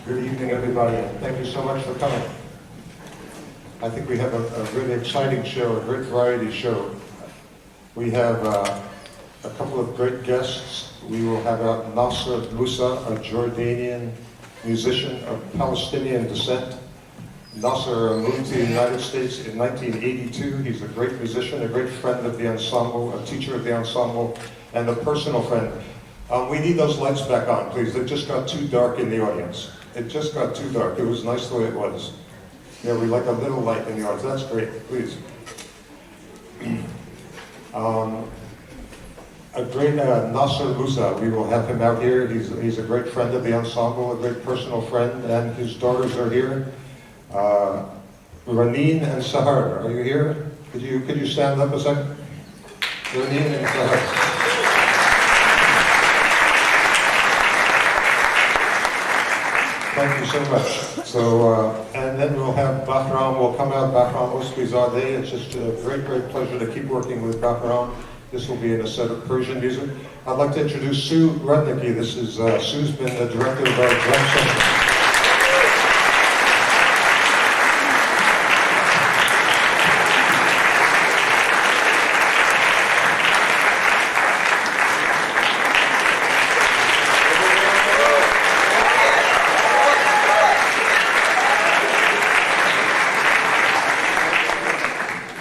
Good evening, everybody, and thank you so much for coming. I think we have a really exciting show, a great variety show. We have a couple of great guests. We will have Nasser Musa, a Jordanian musician of Palestinian descent. Nasser moved to the United States in 1982. He's a great musician, a great friend of the Ensemble, a teacher of the Ensemble, and a personal friend. We need those lights back on, please. It just got too dark in the audience. It just got too dark. It was nice the way it was. Yeah, we like a little light in the audience. That's great, please. A great Nasser Musa, we will have him out here. He's a great friend of the Ensemble, a great personal friend, and his daughters are here. Raneen and Sahar, are you here? Could you stand up a second? Raneen and Sahar. Thank you so much. So, and then we'll have Bahram will come out, Bahram Ospizadeh. It's just a great, great pleasure to keep working with Bahram. This will be in a set of Persian music. I'd like to introduce Sue Rudnicki. This is, Sue's been the director of our drum section.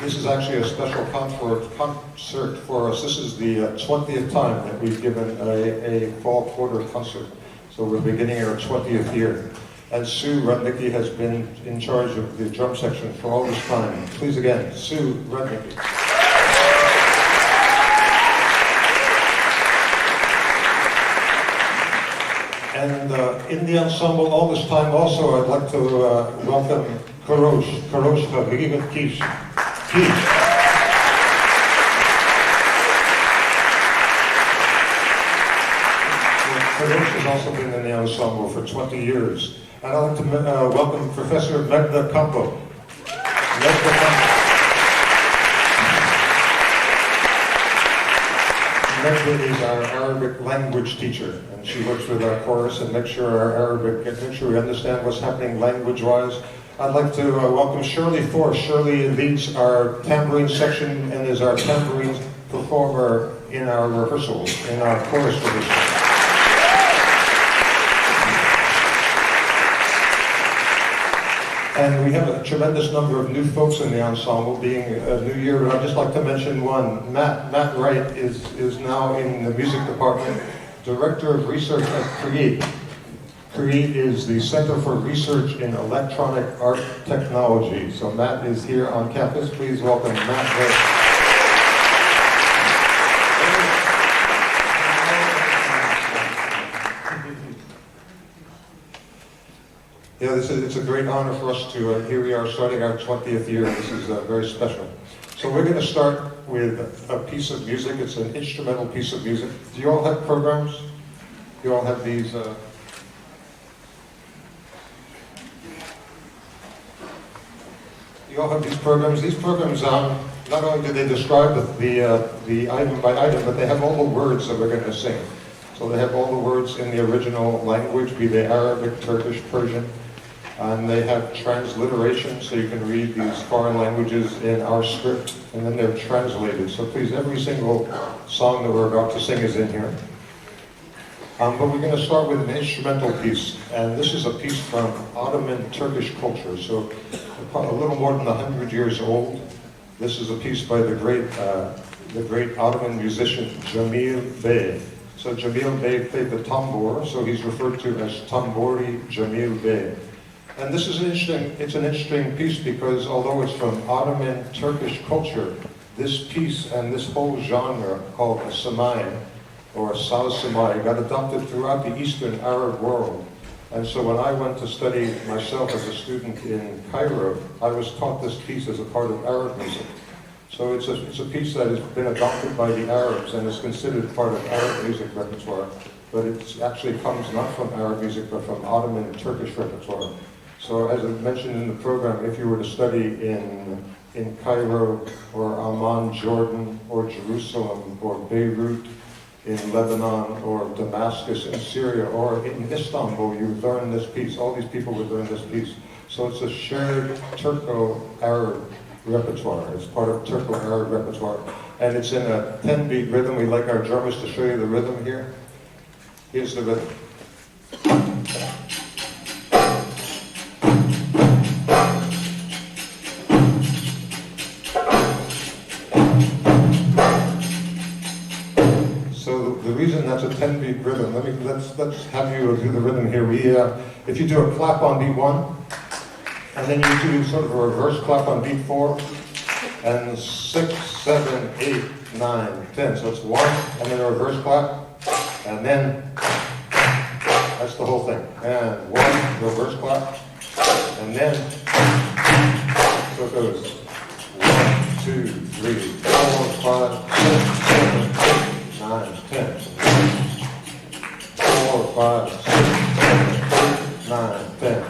This is actually a special concert for us. This is the 20th time that we've given a fall quarter concert. So we're beginning our 20th year. And Sue Rudnicki has been in charge of the drum section for all this time. Please again, Sue Rudnicki. And in the ensemble all this time also, I'd like to welcome Karosh Hagimet Kish. Karosh has also been in the ensemble for 20 years. And I'd like to welcome Professor Megda Campo. Megda is our Arabic language teacher, and she works with our chorus and makes sure we understand what's happening language-wise. I'd like to welcome Shirley Force. Shirley leads our tambourine section and is our tambourine performer in our rehearsals, in our chorus rehearsals. And we have a tremendous number of new folks in the ensemble, being a new year, but I'd just like to mention one. Matt Wright is now in the music department, Director of Research at CREATE. CREATE is the Center for Research in Electronic Art Technology. So Matt is here on campus. Please welcome Matt Wright. Yeah, it's a great honor for us to, here we are starting our 20th year. This is very special. So we're going to start with a piece of music. It's an instrumental piece of music. Do you all have programs? Do you all have these? You all have these programs. These programs, not only do they describe the item by item, but they have all the words that we're going to sing. So they have all the words in the original language, be they Arabic, Turkish, Persian. And they have transliteration, so you can read these foreign languages in our script, and then they're translated. So please, every single song that we're about to sing is in here. But we're going to start with an instrumental piece, and this is a piece from Ottoman Turkish culture, so a little more than 100 years old. This is a piece by the great Ottoman musician Jamil Bey. So Jamil Bey played the tambur, so he's referred to as Tamburi Jamil Bey. And this is it's an interesting piece because although it's from Ottoman Turkish culture, this piece and this whole genre called a samai, or saz samai, got adopted throughout the Eastern Arab world. And so when I went to study myself as a student in Cairo, I was taught this piece as a part of Arab music. So it's a piece that has been adopted by the Arabs and is considered part of Arab music repertoire. But it actually comes not from Arab music, but from Ottoman and Turkish repertoire. So as I mentioned in the program, if you were to study in Cairo or Amman, Jordan, or Jerusalem, or Beirut, in Lebanon or Damascus in Syria or in Istanbul, you learn this piece. All these people would learn this piece. So it's a shared Turco-Arab repertoire. It's part of Turco-Arab repertoire. And it's in a 10-beat rhythm. We like our drummers to show you the rhythm here. Here's the rhythm. So the reason that's a 10-beat rhythm, let's have you do the rhythm here. If you do a clap on beat 1, and then you do sort of a reverse clap on beat 4, and 6, 7, 8, 9, 10. So it's 1, and then a reverse clap, and then that's the whole thing. And 1, reverse clap, and then so it goes 1, 2, 3, 4, 5, 6, 7, 8, 9, 10. 4, 5, 6, 7, 8, 9, 10.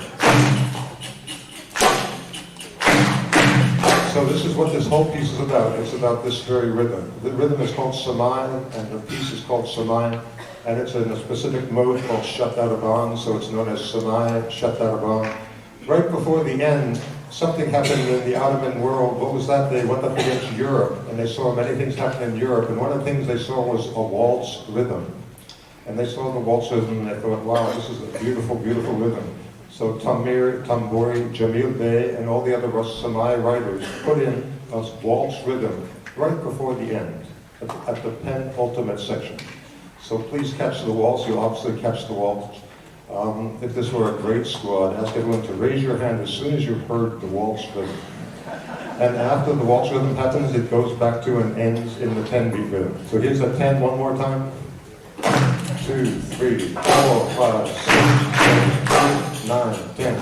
So this is what this whole piece is about. It's about this very rhythm. The rhythm is called Samai, and the piece is called Samai, and it's in a specific mode called Shat-Daraban, so it's known as Samai, Shat-Daraban. Right before the end, something happened in the Ottoman world. What was that? They went up against Europe, and they saw many things happen in Europe, and one of the things they saw was a waltz rhythm. And they saw the waltz rhythm, and they thought, wow, this is a beautiful, beautiful rhythm. So Tamir, Tambori, Jamil Bey, and all the other Samai writers put in a waltz rhythm right before the end, at the penultimate section. So please catch the waltz. You'll obviously catch the waltz. If this were a grade school, I'd ask everyone to raise your hand as soon as you've heard the waltz rhythm. And after the waltz rhythm happens, it goes back to and ends in the 10-beat rhythm. So here's the 10 one more time. 2, 3, 4, 5, 6, 7, 8, 9, 10.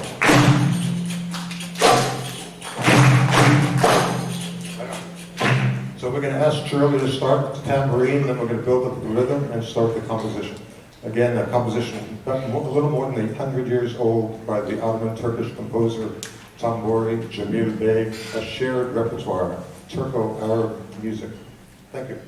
So we're going to ask Shirley to start the tambourine, then we're going to build up the rhythm and start the composition. Again, a composition a little more than 800 years old by the Ottoman Turkish composer Tambori Jamil Bey, a shared repertoire, Turco-Arab music. Thank you.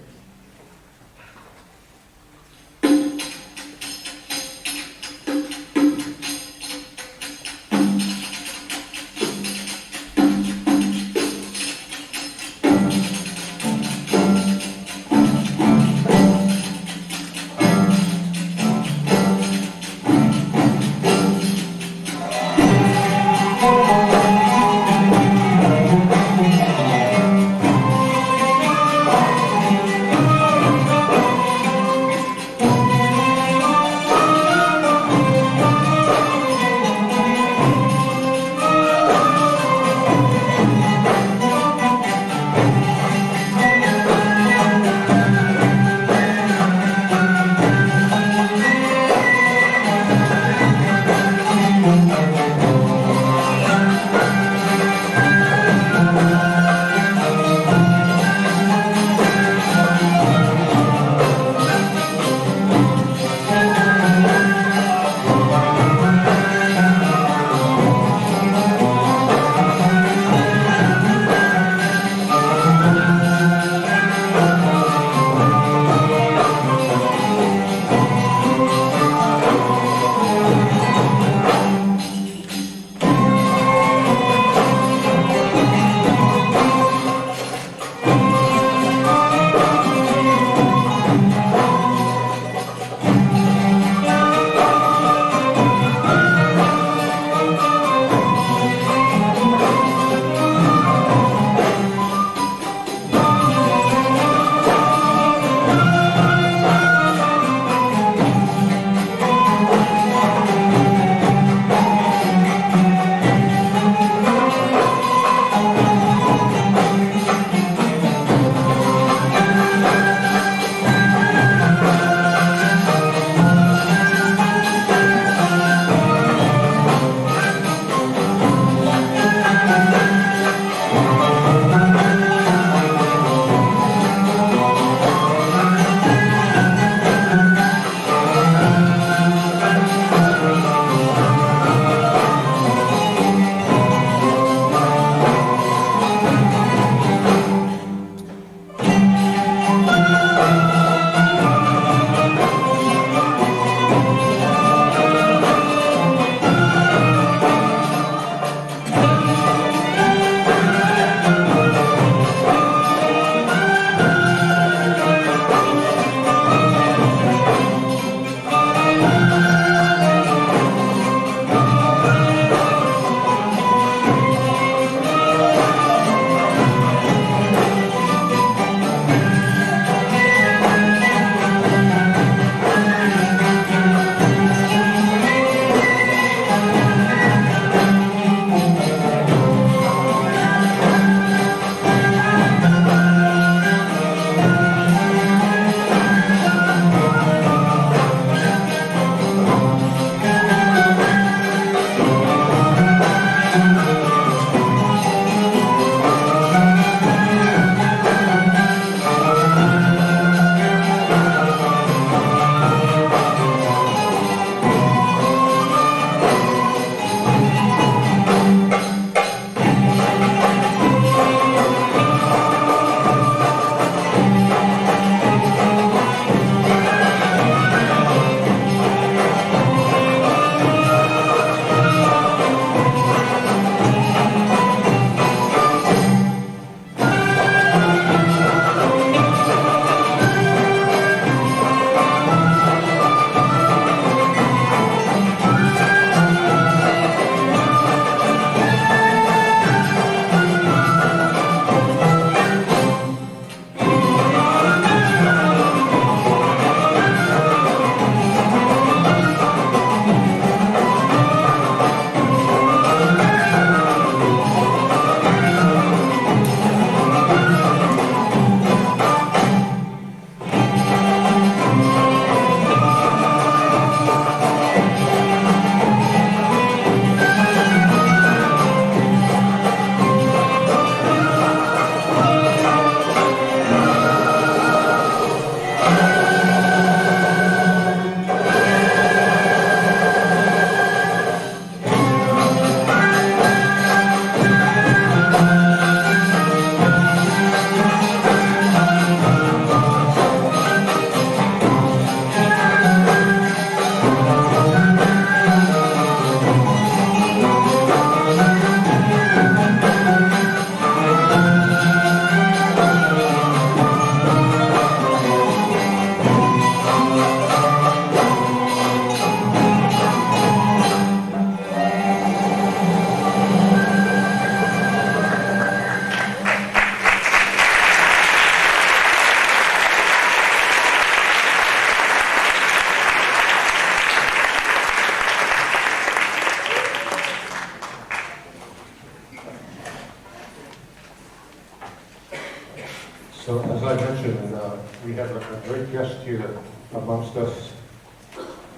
So as I mentioned, we have a great guest here amongst us.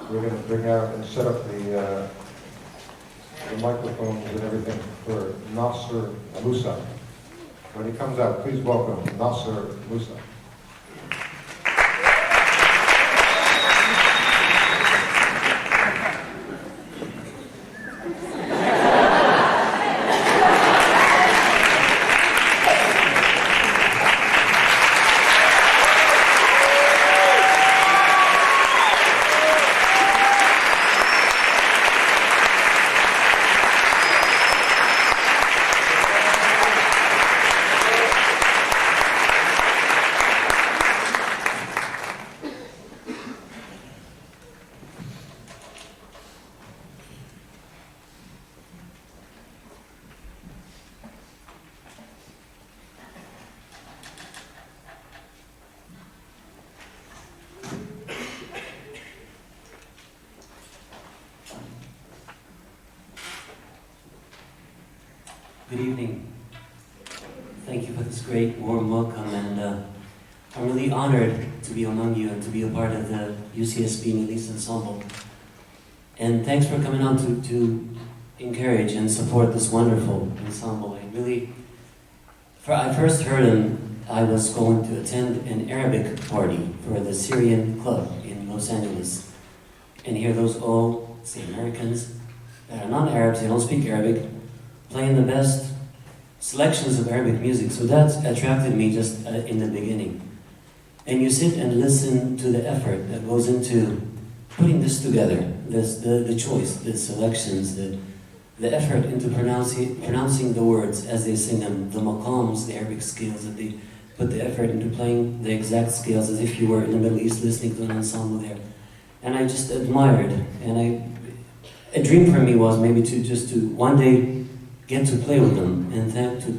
We're going to bring out and set up the microphones and everything for Nasser Musa. When he comes out, please welcome Nasser Musa. Good evening. Thank you for this great warm welcome, and I'm really honored to be among you and to be a part of the UCSB Middle East Ensemble. And thanks for coming on to encourage and support this wonderful ensemble. I first heard him, I was going to attend an Arabic party for the Syrian club in Los Angeles. And here those all, say Americans, that are non-Arabs, they don't speak Arabic, playing the best selections of Arabic music. So that attracted me just in the beginning. And you sit and listen to the effort that goes into putting this together, the choice, the selections, the effort into pronouncing the words as they sing them, the maqams, the Arabic scales, that they put the effort into playing the exact scales as if you were in the Middle East listening to an ensemble there. And I just admired, and a dream for me was maybe to one day get to play with them, and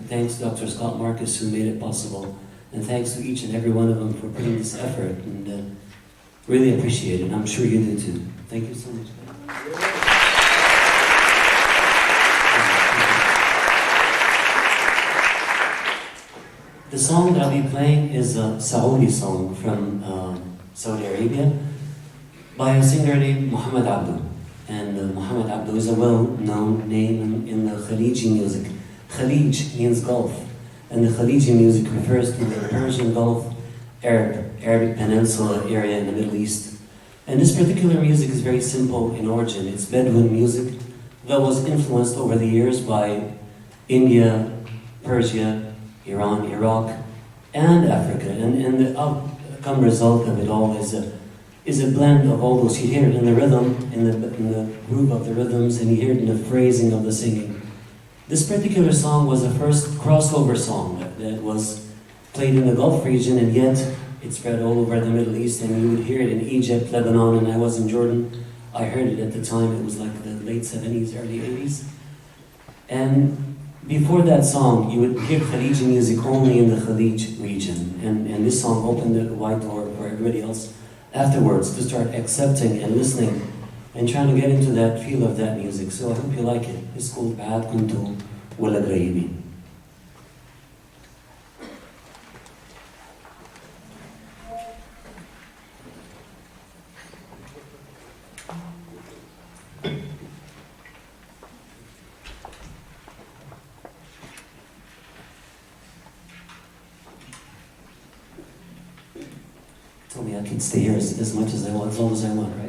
thanks to Dr. Scott Marcus who made it possible, and thanks to each and every one of them for putting this effort, and really appreciate it. I'm sure you do too. Thank you so much. The song that I'll be playing is a Saudi song from Saudi Arabia by a singer named Muhammad Abdu. And Muhammad Abdu is a well-known name in the Khaliji music. Khalij means Gulf, and the Khaliji music refers to the Persian Gulf, Arabic Peninsula area in the Middle East. And this particular music is very simple in origin. It's Bedouin music that was influenced over the years by India, Persia, Iran, Iraq, and Africa. And the outcome result of it all is a blend of all those. You hear it in the rhythm, in the groove of the rhythms, and you hear it in the phrasing of the singing. This particular song was the first crossover song that was played in the Gulf region, and yet it spread all over the Middle East, and you would hear it in Egypt, Lebanon, and I was in Jordan. I heard it at the time, it was like the late 70s, early 80s. And before that song, you would hear Khaliji music only in the Khalij region, and this song opened a wide door for everybody else afterwards to start accepting and listening and trying to get into that feel of that music. So I hope you like it. It's called Ba'ad Kuntu Wala Grayibin. Told me I could stay here as much as I want, as long as I want, right?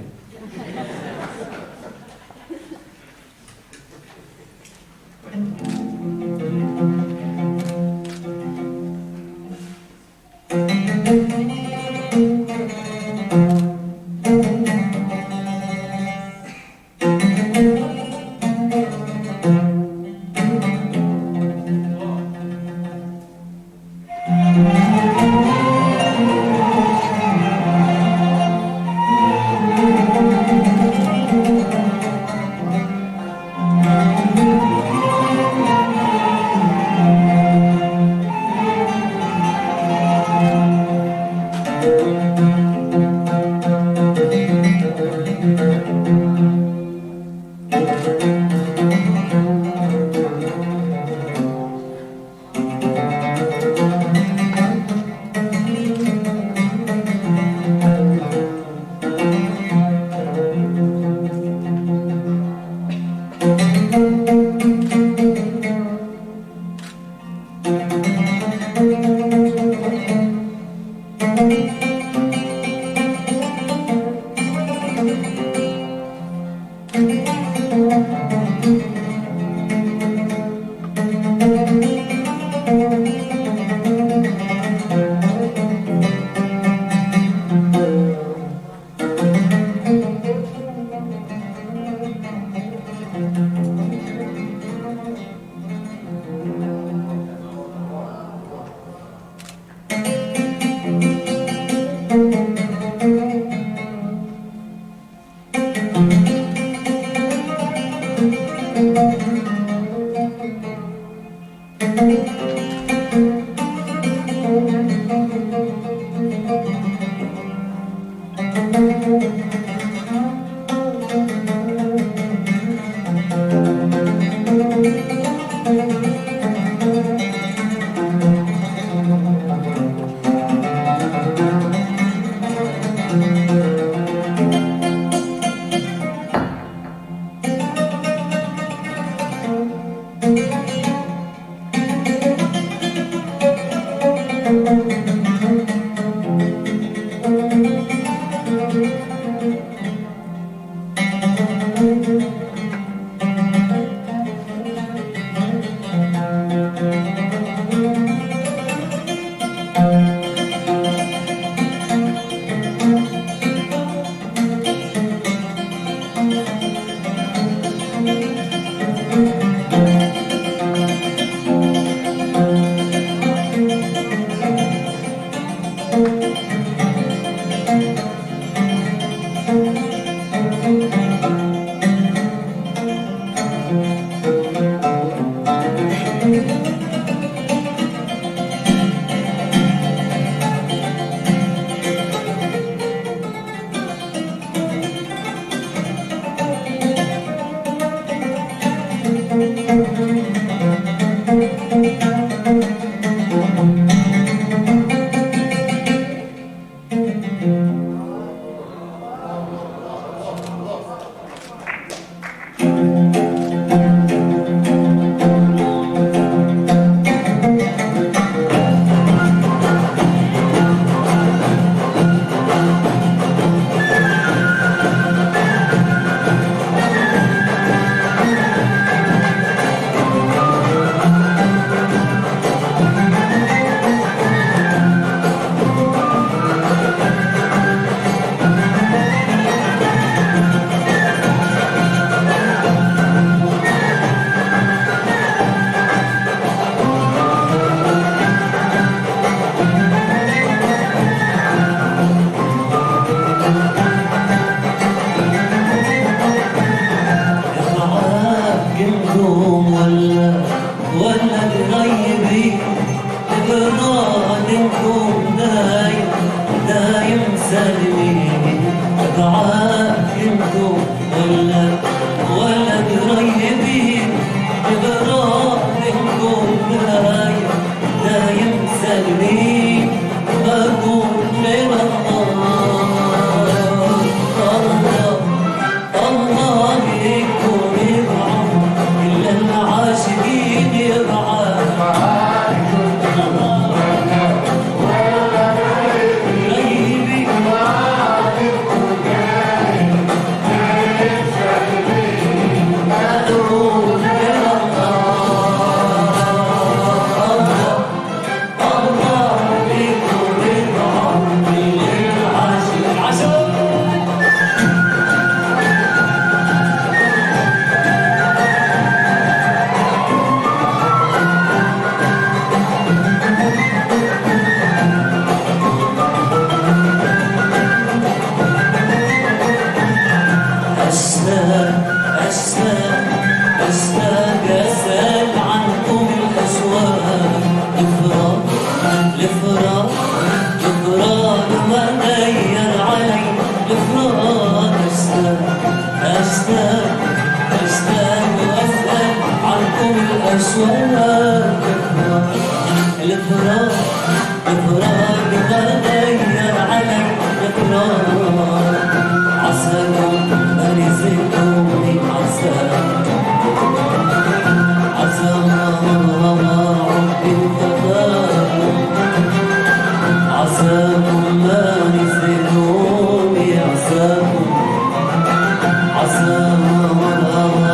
عساكم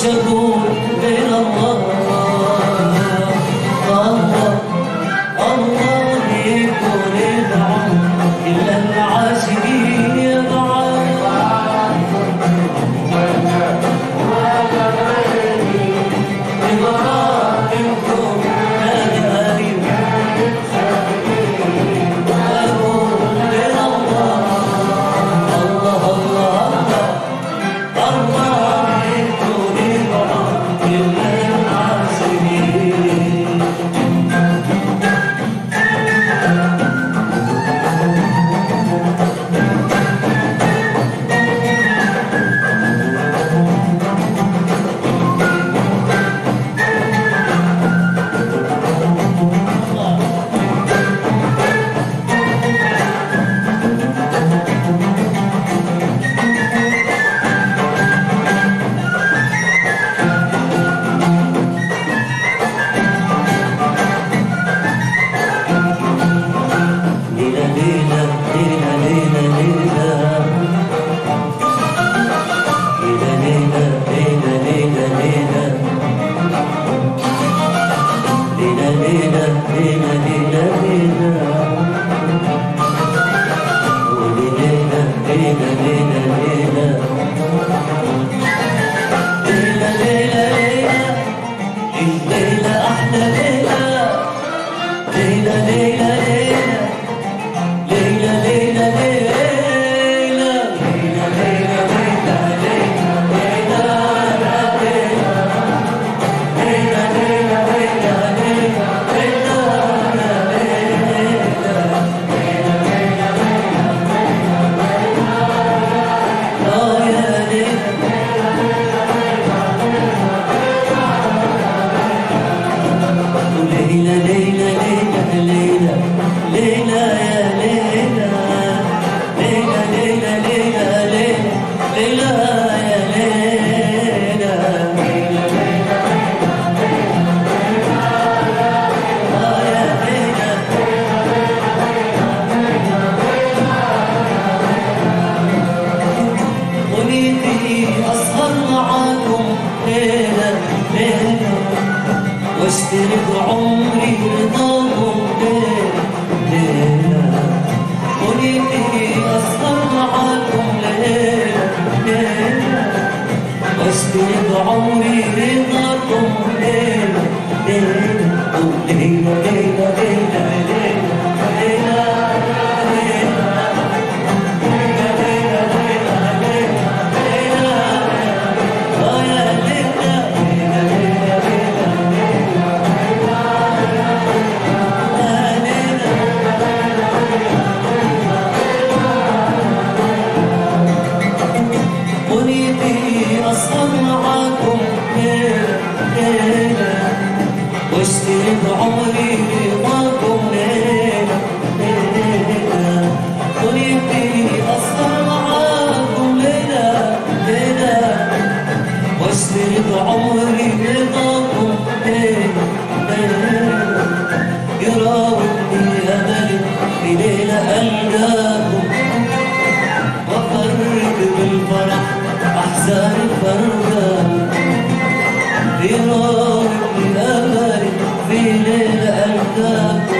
شكور غير الله الله الله يكون العمر إلا العاشقين يبعد إبراهيمكم نادي أقول غير الله الله الله الله يكون العمر إلا العاشقين واشترك عمري رضاكم ليلة ونيتي أسهر معاكم ليلة واشترك عمري رضاكم ليلة ليلة ليلة ليلة ليلة واشترك عمري رضاكم ليلة ليلة ونبي أسهر معاكم ليلة ليلة واشترك عمري رضاكم ليلة ليلة يراودني أملي في ليلة ألقاكم وأفرق بالفرح أحزان فرقاكم يراودني أملي في ليلة ألقاكم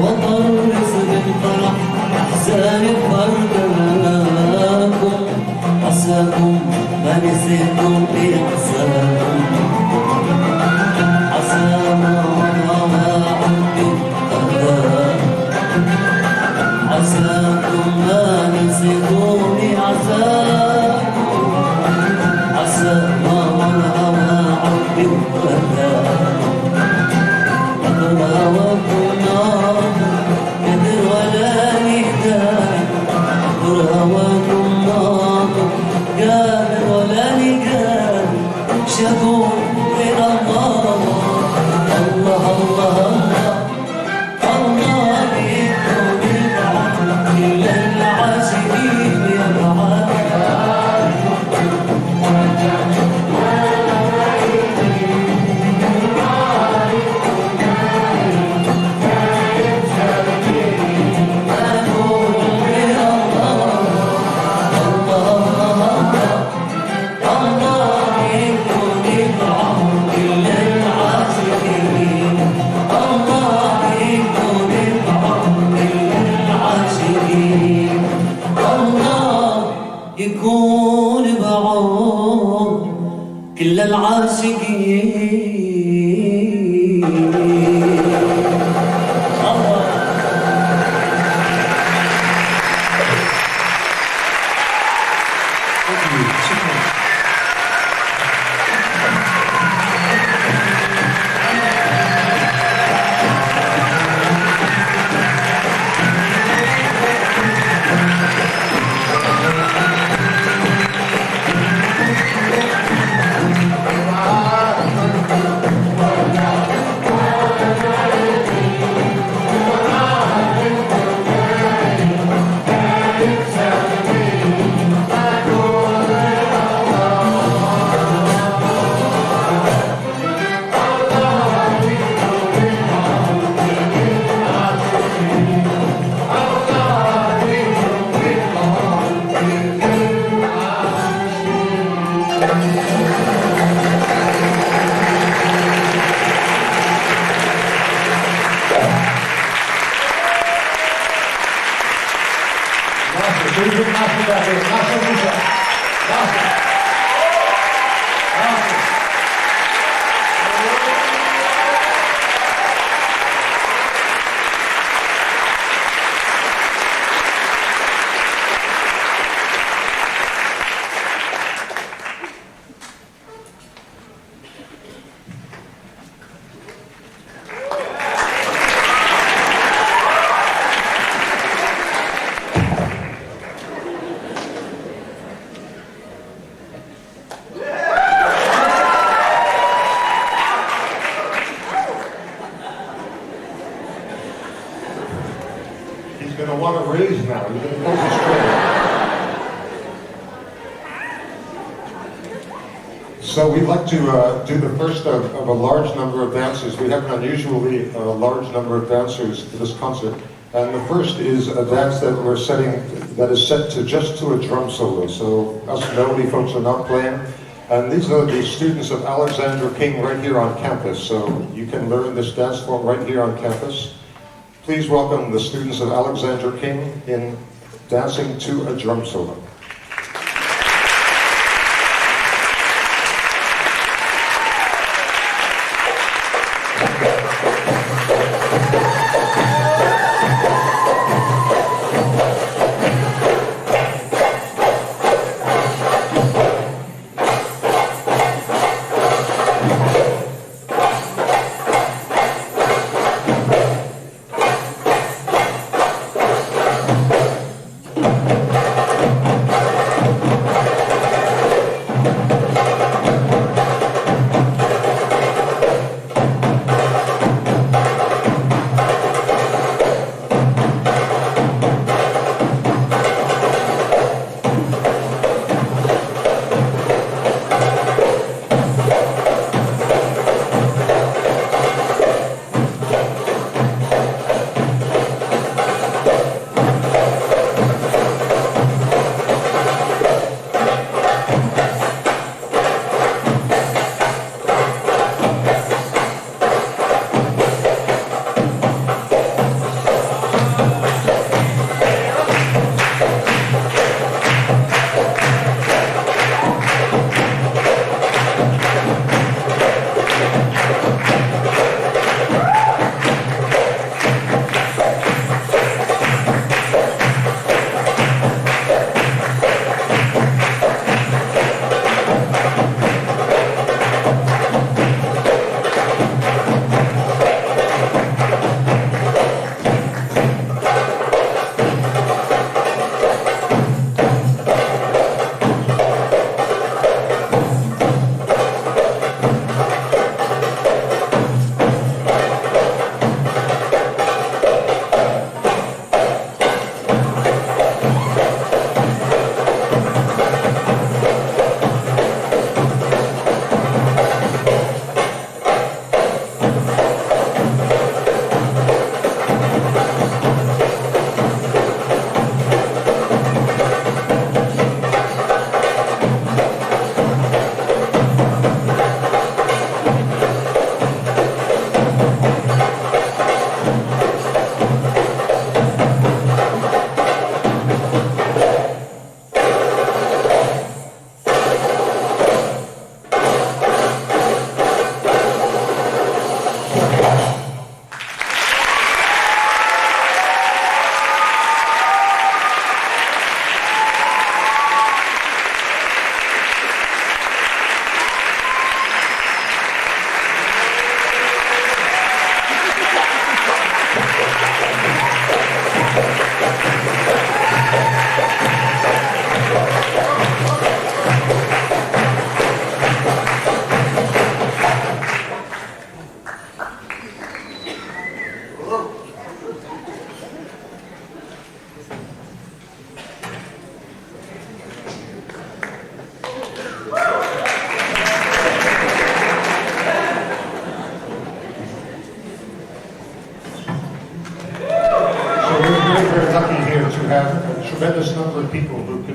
وطرز بالفرح أحزان فرقاكم عساكم ما نسيتم بإحسانكم عسى ما عدي أهداكم عساكم ما نسيتوني عساكم عسى ما عدي هواكم نار قدر ولا نهداك هواكم نار قادر ولا نقال شكور غير الله الله الله الله يكون العمر إلا العاشقين يا بعاد الله كل العاشقين الله. شكرا. He's going to want to raise now. He's going to close his straight. So we'd like to do the first of a large number of dancers. We have an unusually large number of dancers for this concert. And the first is a dance that we're setting, that is set to just to a drum solo. So us melody folks are not playing. And these are the students of Alexander King right here on campus. So you can learn this dance form right here on campus. Please welcome the students of Alexander King in Dancing to a Drum Solo.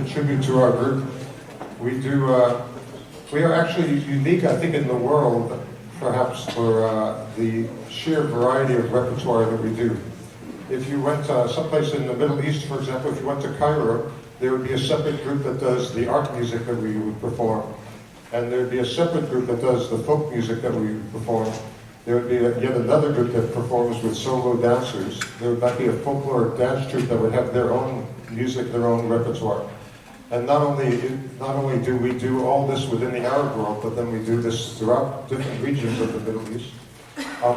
contribute to our group. We do. We are actually unique, I think, in the world, perhaps for the sheer variety of repertoire that we do. If you went someplace in the Middle East, for example, if you went to Cairo, there would be a separate group that does the art music that we would perform. And there would be a separate group that does the folk music that we perform. There would be yet another group that performs with solo dancers. There might be a folklore dance troupe that would have their own music, their own repertoire. And not only do we do all this within the Arab world, but then we do this throughout different regions of the Middle East.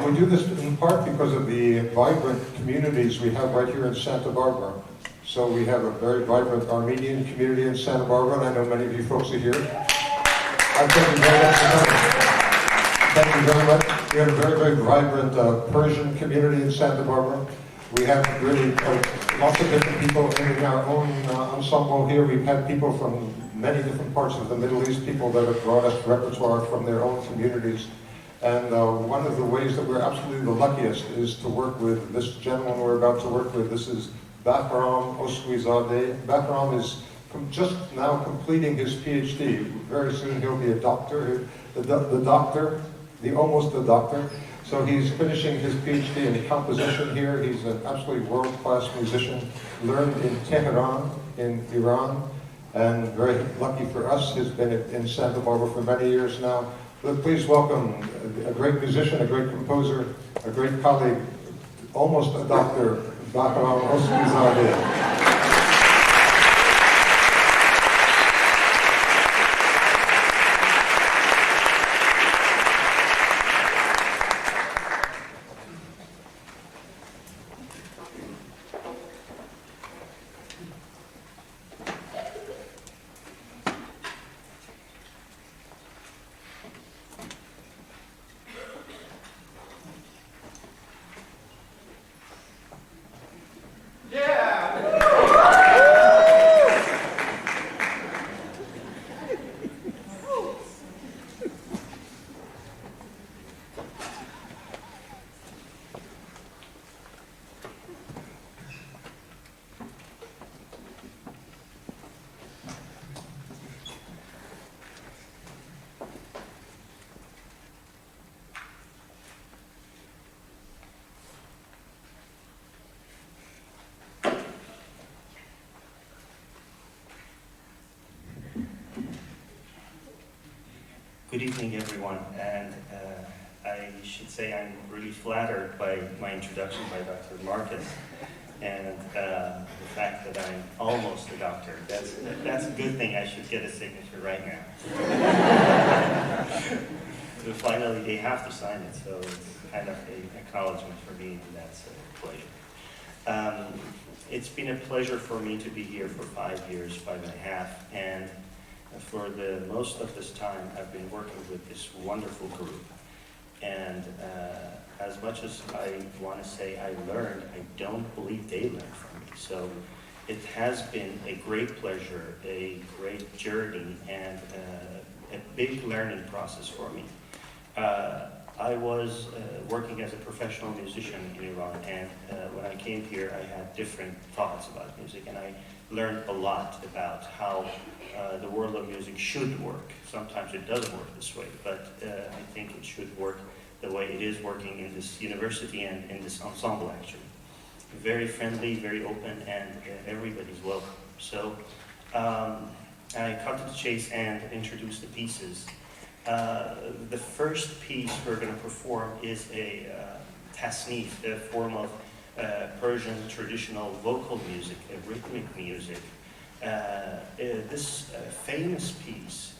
We do this in part because of the vibrant communities we have right here in Santa Barbara. So we have a very vibrant Armenian community in Santa Barbara, and I know many of you folks are here. Thank you very much for coming. Thank you very much. We have a very, very vibrant Persian community in Santa Barbara. We have really lots of different people in our own ensemble here. We've had people from many different parts of the Middle East, people that have brought us repertoire from their own communities. And one of the ways that we're absolutely the luckiest is to work with this gentleman we're about to work with. This is Bahram Osquizadeh. Bahram is just now completing his PhD. Very soon he'll be a doctor, almost a doctor. So he's finishing his PhD in composition here. He's an absolutely world-class musician, learned in Tehran, in Iran, and very lucky for us, has been in Santa Barbara for many years now. But please welcome a great musician, a great composer, a great colleague, almost a doctor, Bahram Osquizadeh. Good evening, everyone, and I should say I'm really flattered by my introduction by Dr. Marcus and the fact that I'm almost a doctor. That's a good thing. I should get a signature right now. So finally, they have to sign it, so it's kind of an acknowledgement for me, and that's a pleasure. It's been a pleasure for me to be here for 5 years, 5.5, and for the most of this time, I've been working with this wonderful group. And as much as I want to say I learned, I don't believe they learned from me. So it has been a great pleasure, a great journey, and a big learning process for me. I was working as a professional musician in Iran, and when I came here, I had different thoughts about music, and I learned a lot about how the world of music should work. Sometimes it doesn't work this way, but I think it should work the way it is working in this university and in this ensemble, actually. Very friendly, very open, and everybody's welcome. So I cut to the chase and introduce the pieces. The first piece we're going to perform is a tasnif, a form of Persian traditional vocal music, rhythmic music. This famous piece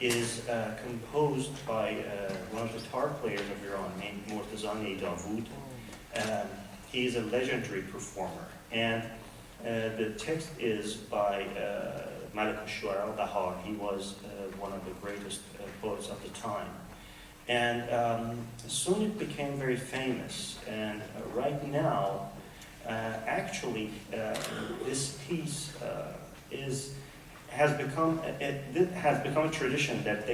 is composed by one of the tar players of Iran named Mortazani Davoud. He is a legendary performer, and the text is by Malik al-Shuara al-Bahar. He was one of the greatest poets of the time. And soon it became very famous, and right now, actually, this piece has become a tradition that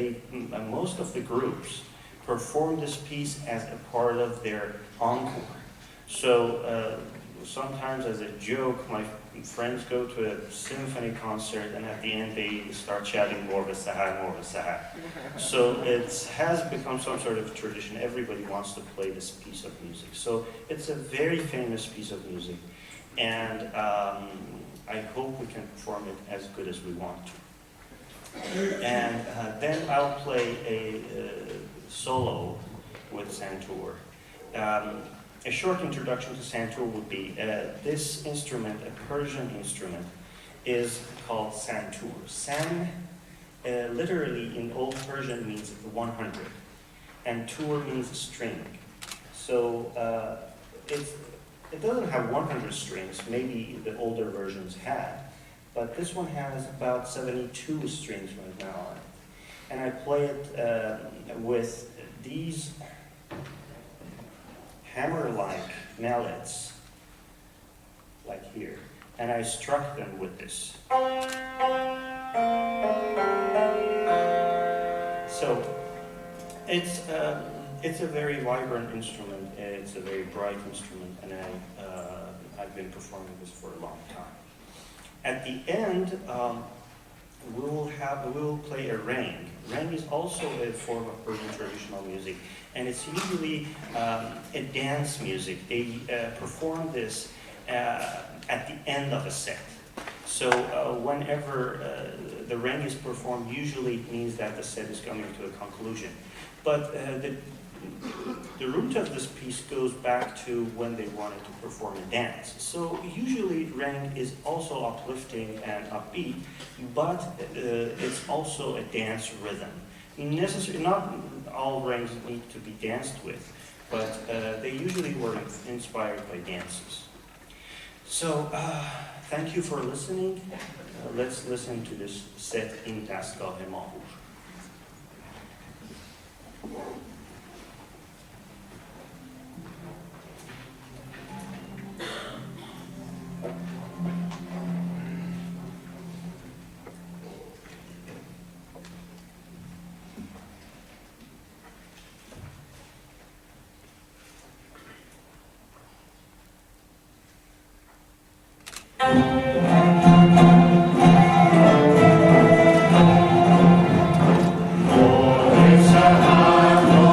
most of the groups perform this piece as a part of their encore. So sometimes as a joke, my friends go to a symphony concert and at the end they start shouting more Sahar, more Sahar. So it has become some sort of tradition. Everybody wants to play this piece of music. So it's a very famous piece of music. And I hope we can perform it as good as we want to. And then I'll play a solo with Santur. A short introduction to Santur would be, this instrument, a Persian instrument, is called Santur. San, literally in Old Persian means 100, and tur means string. So it doesn't have 100 strings, maybe the older versions had, but this one has about 72 strings right now on it. And I play it with these hammer-like mallets, like here, and I struck them with this. So it's a very vibrant instrument, it's a very bright instrument, and I've been performing this for a long time. At the end, we will play a reng. Reng is also a form of Persian traditional music, and it's usually a dance music. They perform this at the end of a set. So whenever the reng is performed, usually it means that the set is coming to a conclusion. But the root of this piece goes back to when they wanted to perform a dance. So usually reng is also uplifting and upbeat, but it's also a dance rhythm. Not all rengs need to be danced with, but they usually were inspired by dances. So thank you for listening. Let's listen to this set in Dastgah Mahur. Sahar,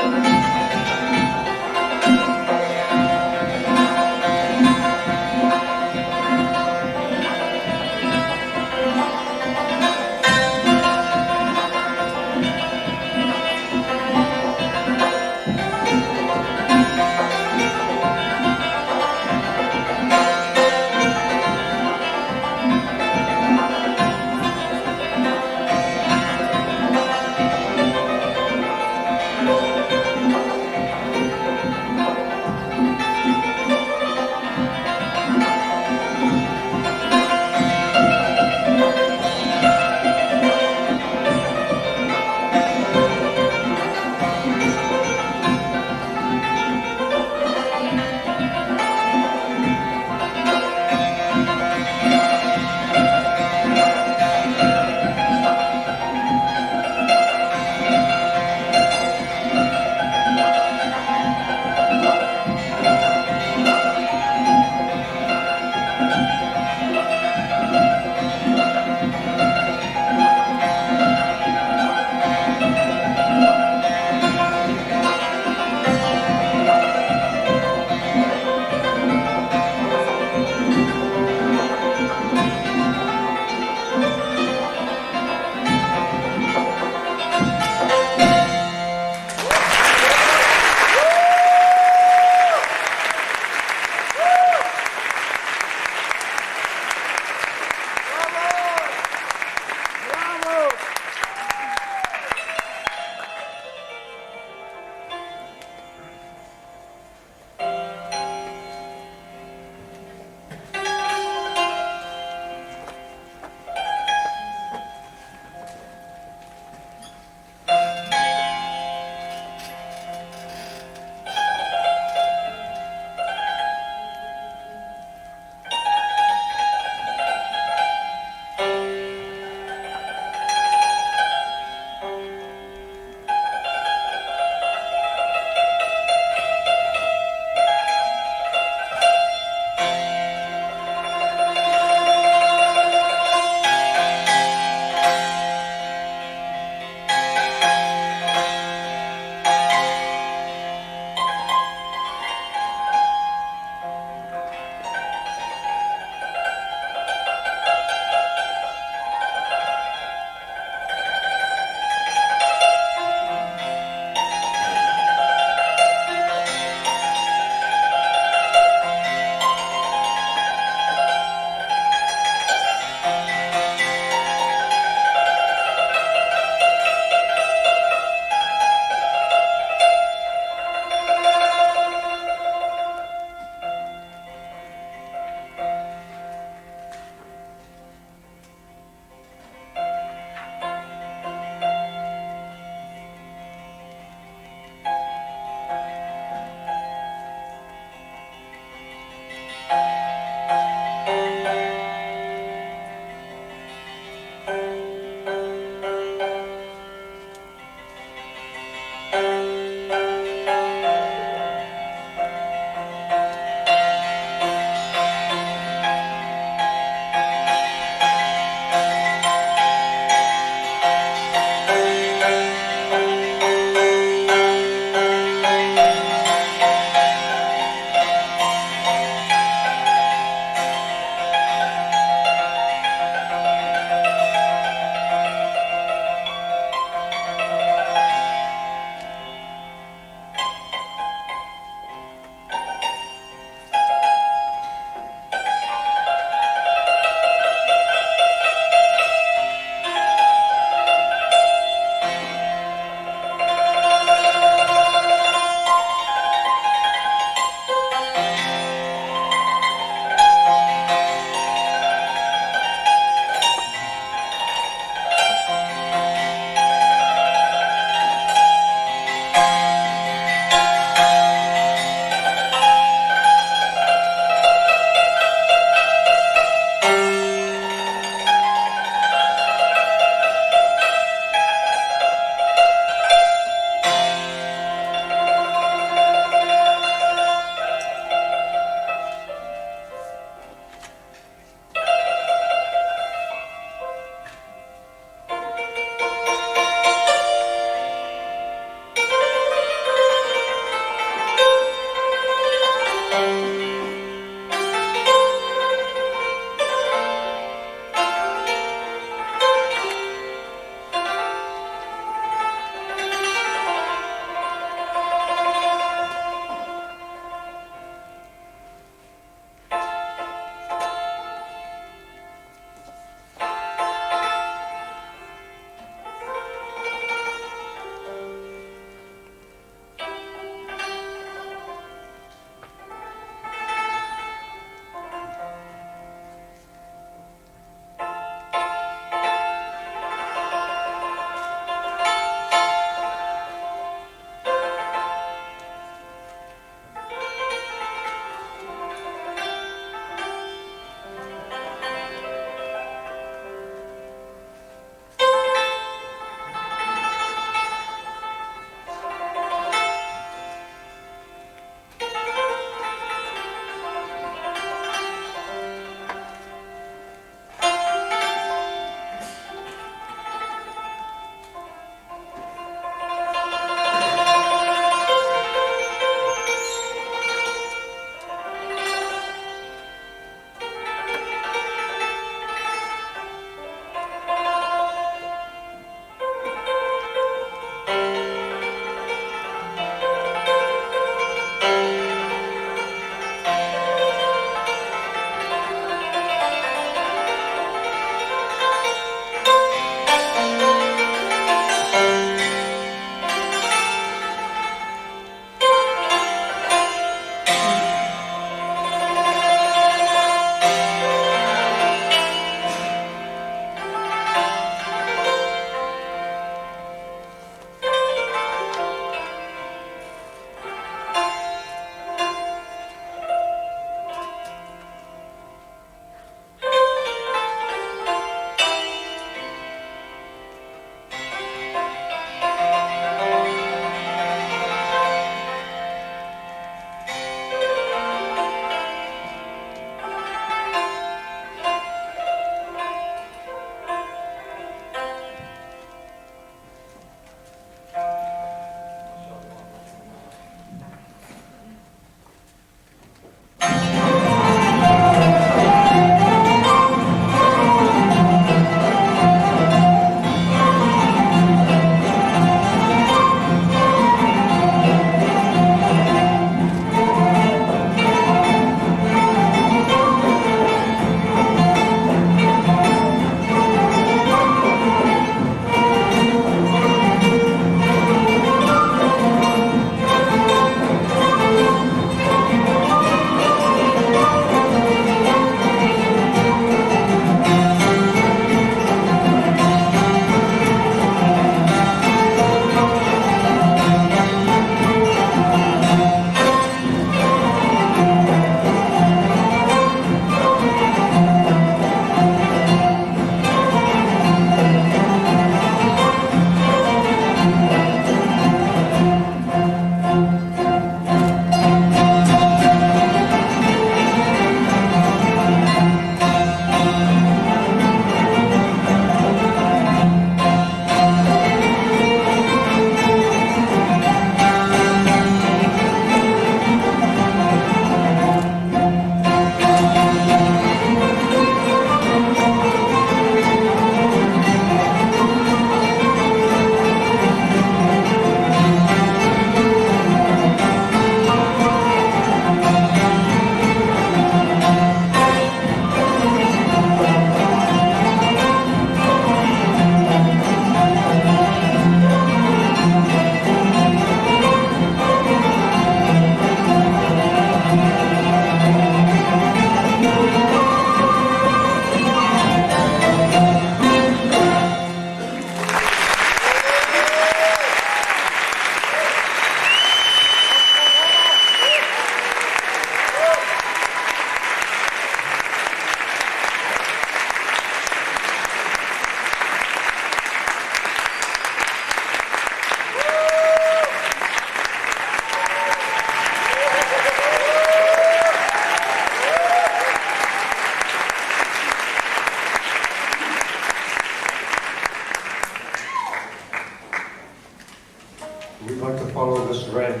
like to follow this ren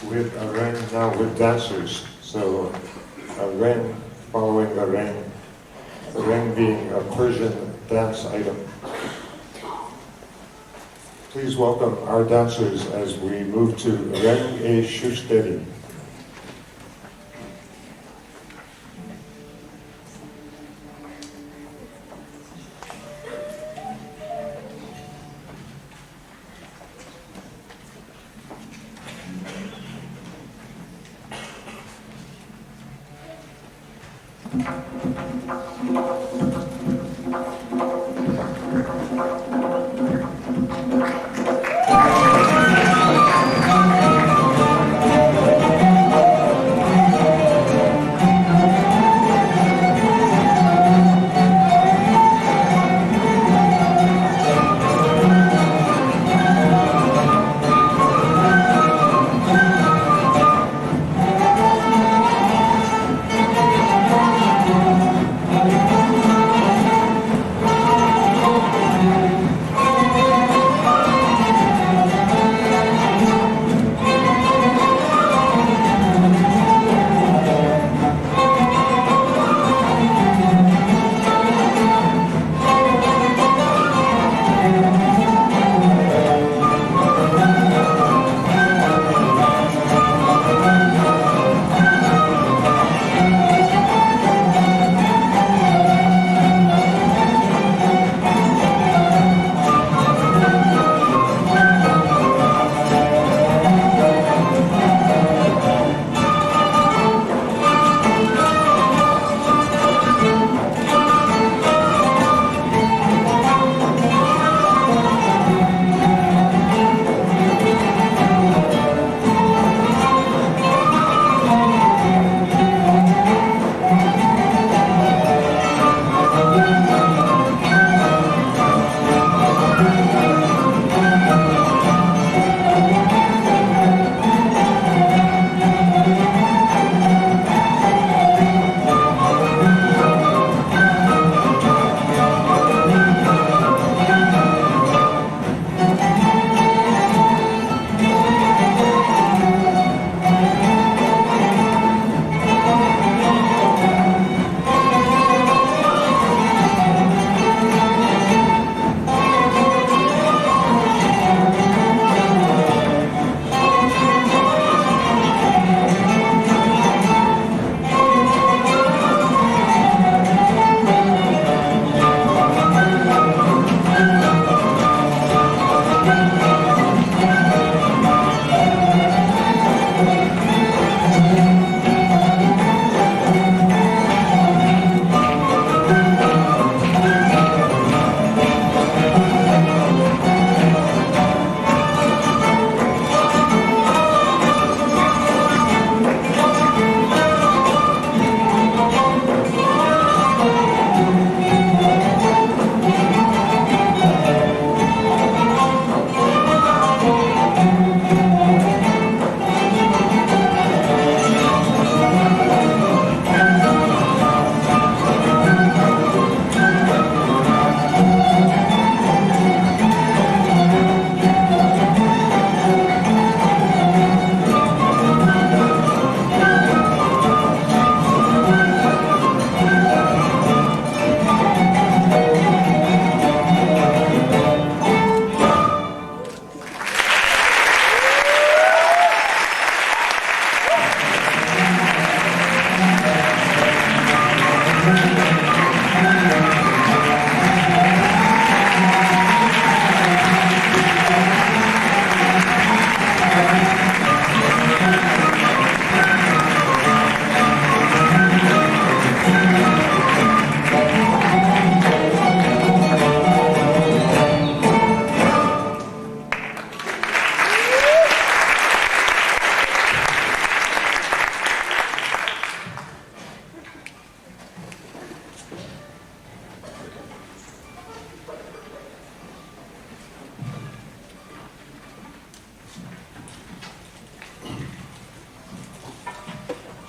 with a ren now with dancers. So a ren following the ren being a Persian dance item. Please welcome our dancers as we move to Ren-e-Shushteri.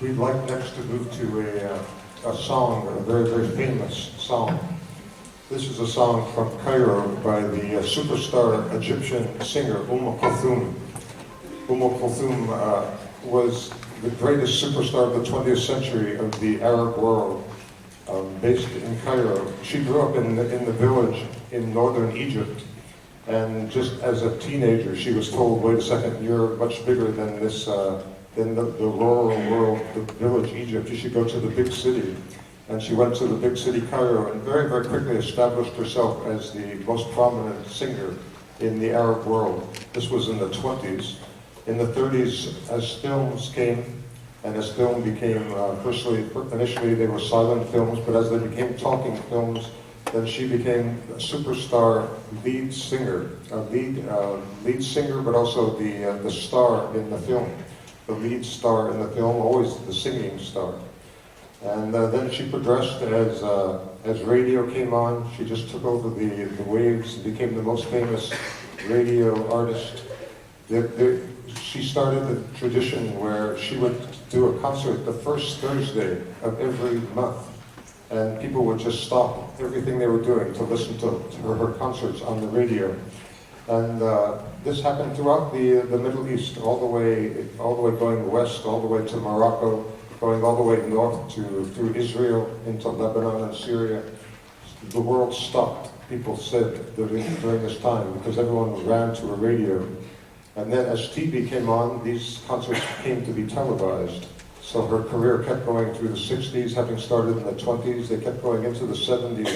We'd like next to move to a song, a very, very famous song. This is a song from Cairo by the superstar Egyptian singer Kulthum. Kulthum was the greatest superstar of the 20th century of the Arab world, based in Cairo. She grew up in the village in northern Egypt, and just as a teenager, she was told, "Wait a second, you're much bigger than this, than the rural world, the village Egypt. You should go to the big city." And she went to the big city Cairo and very, very quickly established herself as the most prominent singer in the Arab world. This was in the 20s. In the 30s, as films came, and as film became, initially they were silent films, but as they became talking films, then she became a superstar lead singer, lead singer, but also the star in the film. The lead star in the film, always the singing star. And then she progressed as radio came on. She just took over the waves and became the most famous radio artist. She started the tradition where she would do a concert the first Thursday of every month. And people would just stop everything they were doing to listen to her concerts on the radio. And this happened throughout the Middle East, all the way going west, all the way to Morocco, going all the way north through Israel into Lebanon and Syria. The world stopped, people said, during this time, because everyone ran to a radio. And then as TV came on, these concerts came to be televised. So her career kept going through the 60s, having started in the 20s. They kept going into the 70s,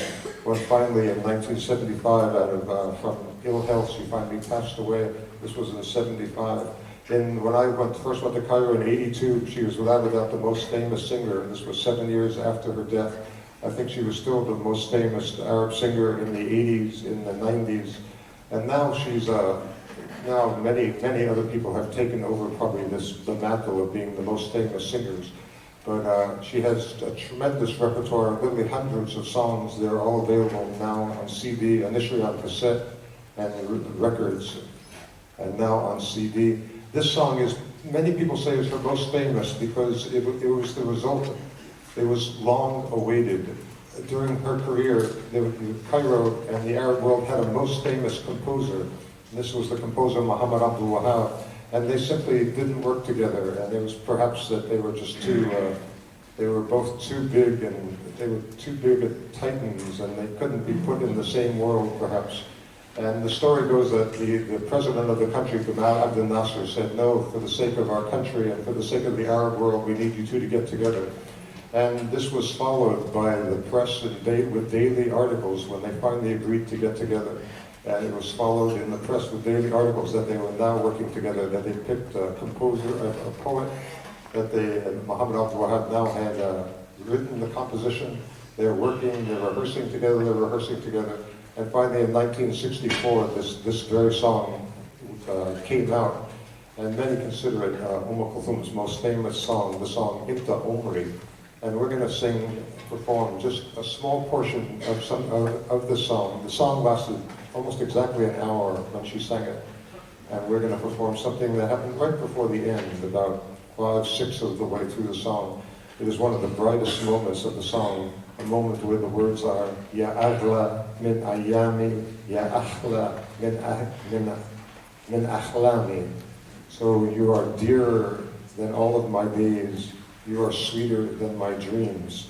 when finally in 1975, from ill health, she finally passed away. This was in 75. And when I first went to Cairo in 82, she was without a doubt the most famous singer, and this was 7 years after her death. I think she was still the most famous Arab singer in the 80s, in the 90s. And now she's, now many other people have taken over probably the mantle of being the most famous singers. But she has a tremendous repertoire, literally hundreds of songs. They're all available now on CD, initially on cassette and records, and now on CD. This song is, many people say, is her most famous because it was the result, it was long awaited. During her career, Cairo and the Arab world had a most famous composer. And this was the composer Muhammad Abdul Wahab. And they simply didn't work together. And it was perhaps that they were just they were both too big, and they were too big titans, and they couldn't be put in the same world perhaps. And the story goes that the president of the country, Gamal Abdel Nasser, said, "No, for the sake of our country and for the sake of the Arab world, we need you two to get together." And this was followed by the press with daily articles when they finally agreed to get together. And it was followed in the press with daily articles that they were now working together, that they picked a composer, a poet, that Muhammad Abdul Wahab now had written the composition. They're working, they're rehearsing together. And finally, in 1964, this very song came out, and many consider it Kulthum's most famous song, the song Inta Umri. And we're going to perform just a small portion of the song. The song lasted almost exactly an hour when she sang it, and we're going to perform something that happened right before the end, about 5-6 of the way through the song. It is one of the brightest moments of the song. A moment where the words are Ya Aghla min Ayami, Ya Akhla min Akhlami. So you are dearer than all of my days. You are sweeter than my dreams.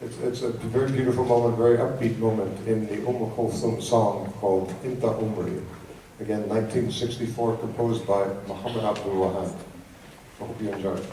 It's a very beautiful moment, very upbeat moment in the Kulthum song called Inta Umri. Again, 1964, composed by Muhammad Abdul Wahab. I hope you enjoy it.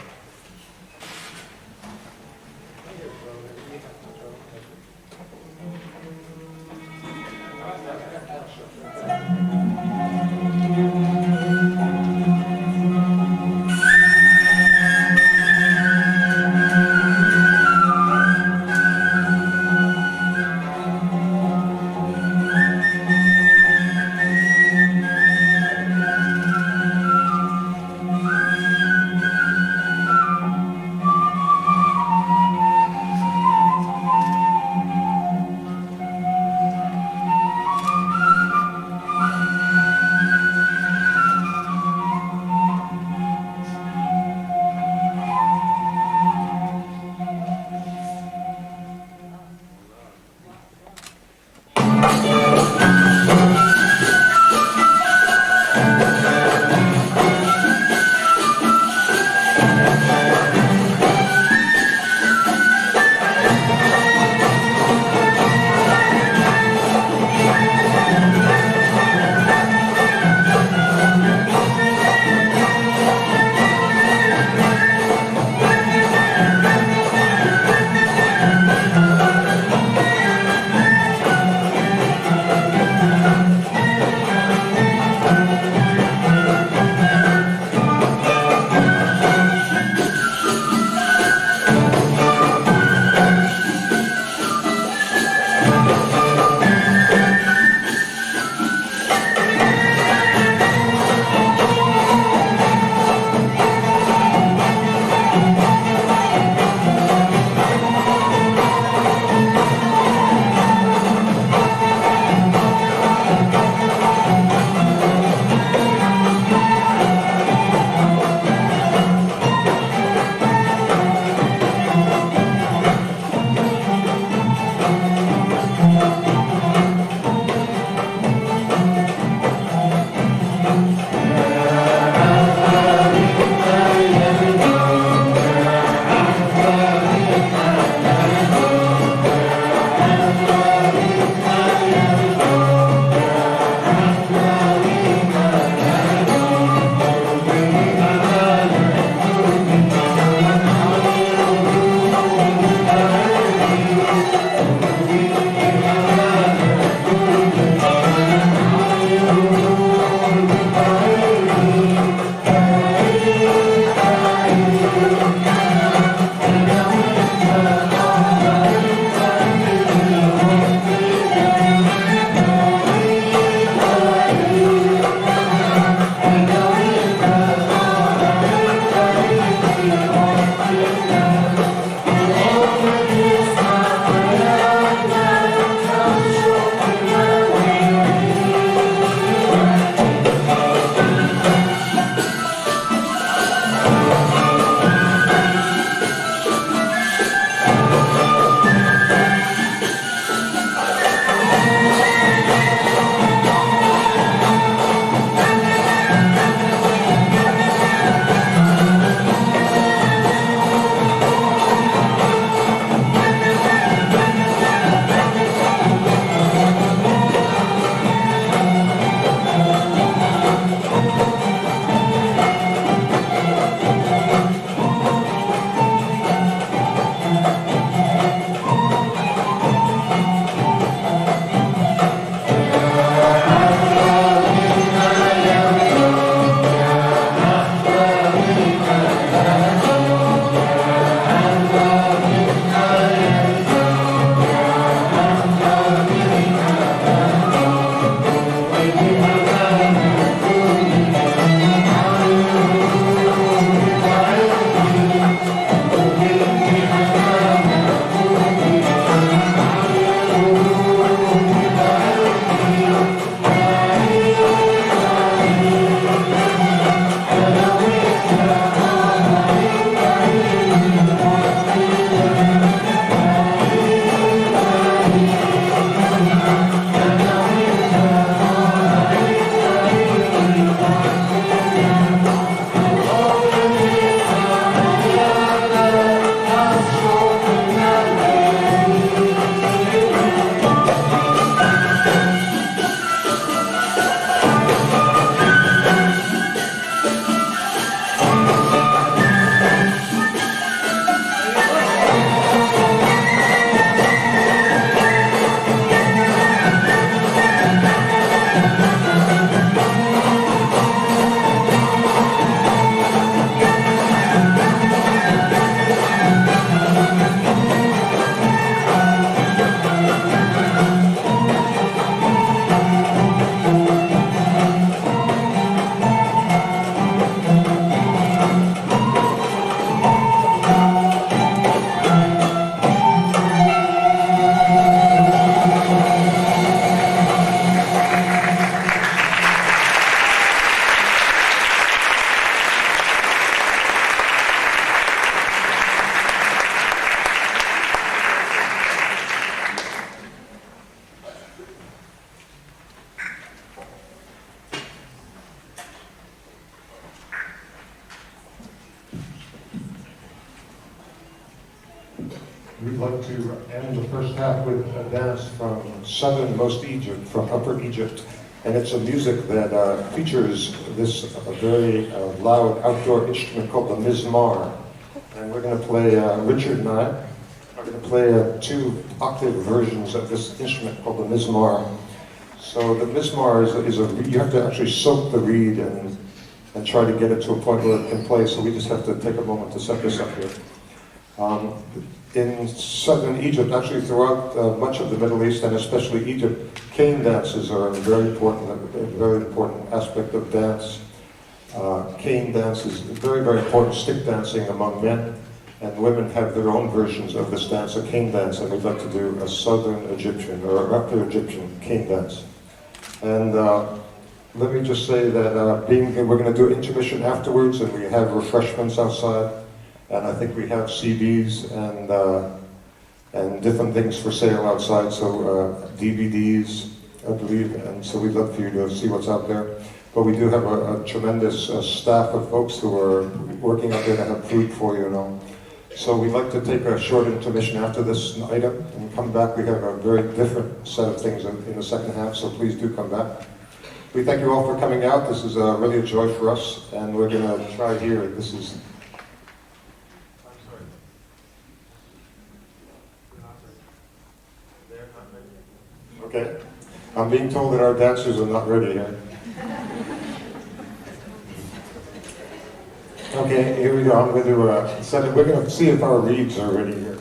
we'd like to end the first half with a dance from southernmost Egypt, from Upper Egypt. And it's a music that features this very loud outdoor instrument called the mizmar. And we're going to play, Richard and I are going to play 2-octave versions of this instrument called the mizmar. So the mizmar you have to actually soak the reed and try to get it to a point where it can play, so we just have to take a moment to set this up here. In southern Egypt, actually throughout much of the Middle East and especially Egypt, cane dances are a very important aspect of dance. Cane dance is very, very important, stick dancing among men, and women have their own versions of this dance, a cane dance, and we'd like to do a southern Egyptian or upper Egyptian cane dance. And let me just say that we're going to do intermission afterwards, and we have refreshments outside. And I think we have CDs and different things for sale outside, so DVDs, I believe, and so we'd love for you to see what's out there. But we do have a tremendous staff of folks who are working out there to have food for you and all. So we'd like to take a short intermission after this item and come back. We have a very different set of things in the second half, so please do come back. We thank you all for coming out. This is really a joy for us, and we're going to try here. This is... Okay. I'm being told that our dancers are not ready here. Okay, here we go. I'm going to set it. We're going to see if our reeds are ready here.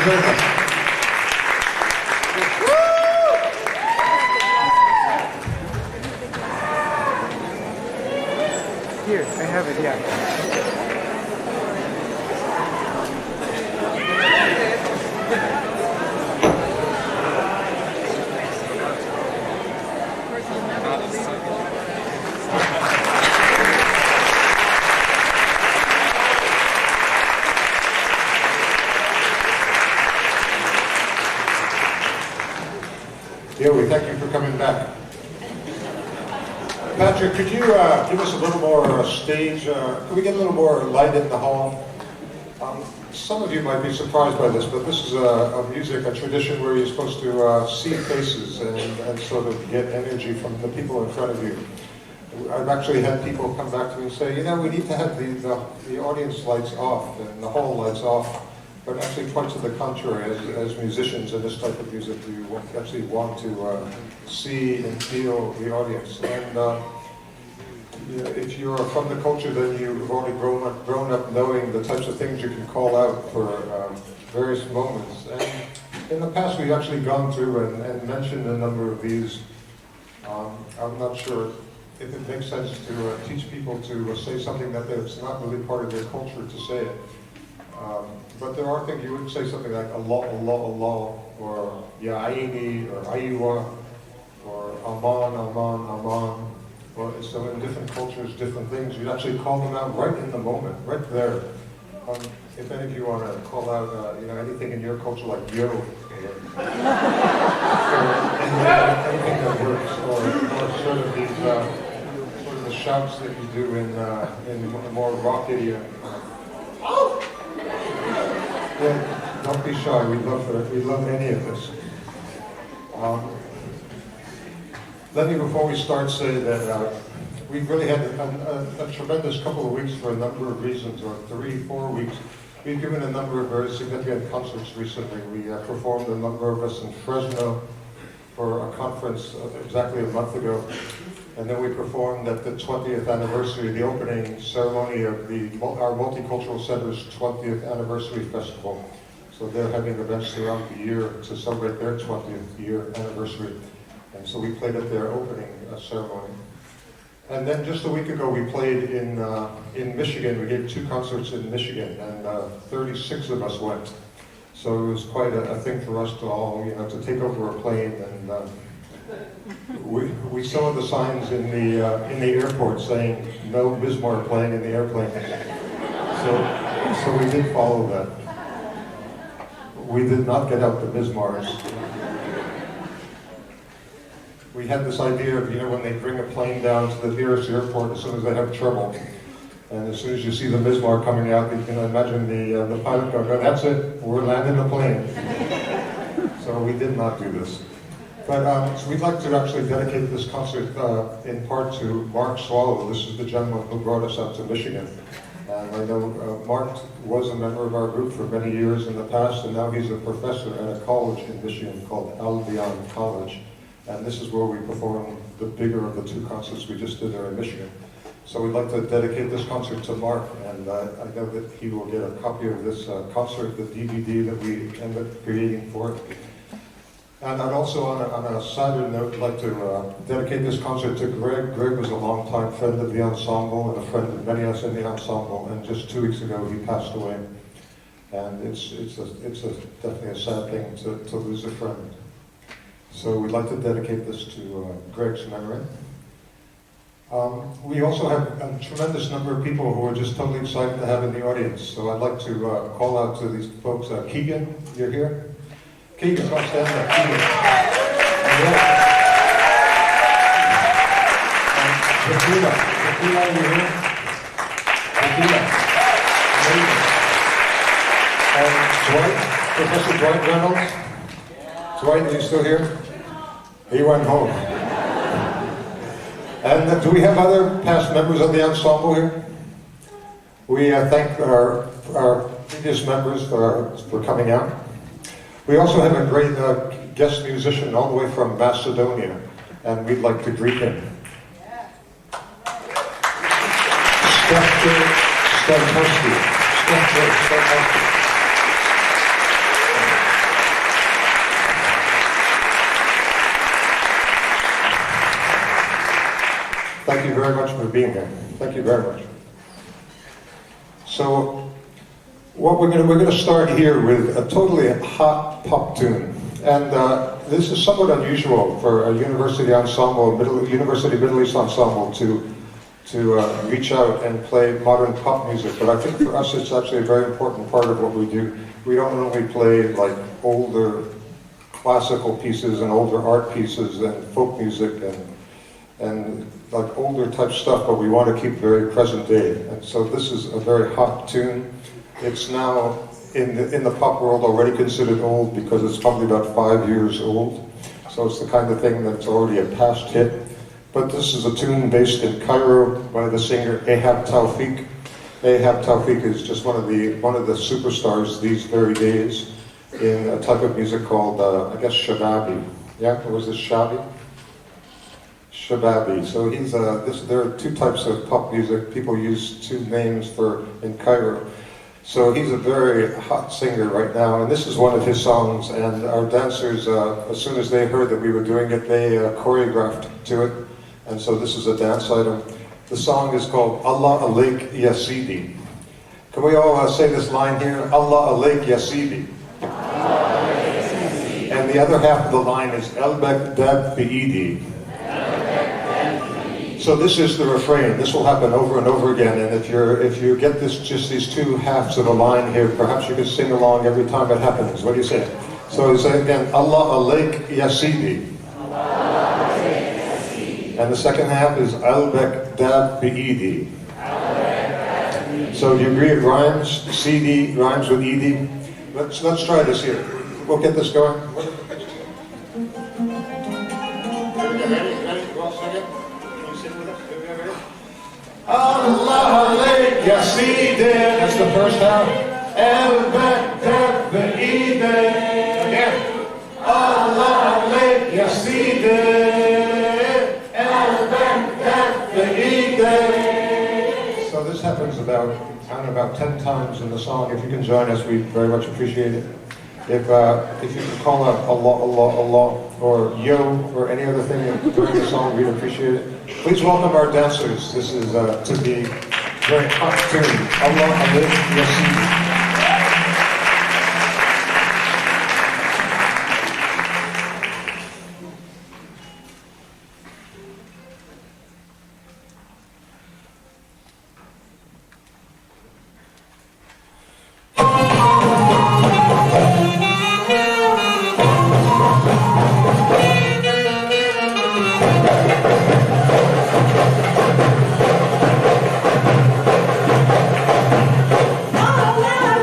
very much. Here, I have it, yeah. Yeah, we thank you for coming back. Patrick, could you give us a little more stage, could we get a little more light in the hall? Some of you might be surprised by this, but this is a music, a tradition where you're supposed to see faces and sort of get energy from the people in front of you. I've actually had people come back to me and say, you know, we need to have the audience lights off and the hall lights off. But actually, quite to the contrary, as musicians in this type of music, we actually want to see and feel the audience. And you know, if you're from the culture, then you've already grown up knowing the types of things you can call out for various moments. And in the past, we've actually gone through and mentioned a number of these. I'm not sure if it makes sense to teach people to say something that's not really part of their culture to say it. But there are things you would say something like Allah, Allah, Allah, or Ya Aini, or Aywa, or Aman, Aman, Aman. Or so in different cultures, different things, you'd actually call them out right in the moment, right there. If any of you want to call out, you know, anything in your culture like yo, or anything that works, or sort of these, sort of the shouts that you do in more rock idiom. Yeah, don't be shy. We love any of this. Let me, before we start, say that we've really had a tremendous couple of weeks for a number of reasons, or 3-4 weeks. We've given a number of very significant concerts recently. We performed, a number of us, in Fresno for a conference exactly a month ago. And then we performed at the 20th anniversary, the opening ceremony of our Multicultural Center's 20th anniversary festival. So they're having events throughout the year to celebrate their 20th year anniversary. And so we played at their opening ceremony. And then just a week ago, we played in Michigan. We gave 2 concerts in Michigan, and 36 of us went. So it was quite a thing for us to all, you know, to take over a plane. And we saw the signs in the airport saying no Bismarck playing in the airplane. So we did follow that. We did not get out the Bismarcks. We had this idea of, you know, when they bring a plane down to the nearest airport as soon as they have trouble, and as soon as you see the Bismarck coming out, you can imagine the pilot going, oh, that's it, we're landing the plane. So we did not do this. But so we'd like to actually dedicate this concert in part to Mark Swallow. This is the gentleman who brought us out to Michigan. And I know Mark was a member of our group for many years in the past, and now he's a professor at a college in Michigan called Albion College. And this is where we performed the bigger of the 2 concerts we just did there in Michigan. So we'd like to dedicate this concert to Mark, and I know that he will get a copy of this concert, the DVD that we ended up creating for it. And I'd also, on a sadder note, like to dedicate this concert to Greg. Greg was a longtime friend of the Ensemble and a friend of many of us in the Ensemble, and just 2 weeks ago he passed away. And it's definitely a sad thing to lose a friend. So we'd like to dedicate this to Greg's memory. We also have a tremendous number of people who are just totally excited to have in the audience. So I'd like to call out to these folks. Keegan, you're here? Keegan, come stand up. Keegan. Tequila, you're here? Tequila. Amazing. Dwight, Professor Dwight Reynolds. Dwight, are you still here? He went home. And do we have other past members of the ensemble here? We thank our previous members for coming out. We also have a great guest musician all the way from Macedonia, and we'd like to greet him. Stefan. Thank you very much for being here. Thank you very much. So, what we're going to start here with a totally hot pop tune, and this is somewhat unusual for a university ensemble, University Middle East ensemble, to reach out and play modern pop music. But I think for us, it's actually a very important part of what we do. We don't only play like older classical pieces and older art pieces and folk music and like older type stuff, but we want to keep very present day. And so this is a very hot tune. It's now in the pop world already considered old because it's probably about 5 years old. So it's the kind of thing that's already a past hit. But this is a tune based in Cairo by the singer Ahab Tawfiq. Ahab Tawfiq is just one of the superstars these very days in a type of music called, I guess, shababi. Yeah, or was this shabi? Shababi. So he's there are two types of pop music. People use two names for in Cairo. So he's a very hot singer right now, and this is one of his songs. And our dancers, as soon as they heard that we were doing it, they choreographed to it. And so this is a dance item. The song is called Allah Alaik Ya Sidi. Can we all say this line here? Allah Alaik Ya Sidi. And the other half of the line is El Baghdad Fi'idi. So this is the refrain. This will happen over and over again. And if you get just these two halves of a line here, perhaps you can sing along every time it happens. What do you say? So say again, Allah Alaik Ya Sidi. And the second half is Al-Baghdad Bi'idi. So do you agree it rhymes? CD rhymes with Ed? Let's try this here. We'll get this going. Ready? Go on, sing it. Can you sing with us? Ready? Allah Alaik Ya Sidi. That's the first half. Al-Baghdad Bi'idi. Again. Allah Alaik Ya Sidi. So this happens about 10 times in the song. If you can join us, we'd very much appreciate it. If you can call out Allah, Allah, Allah, or Yo, or any other thing during the song, we'd appreciate it. Please welcome our dancers. This is to be very hot tune. Allah, Alaik Ya Sidi. Allah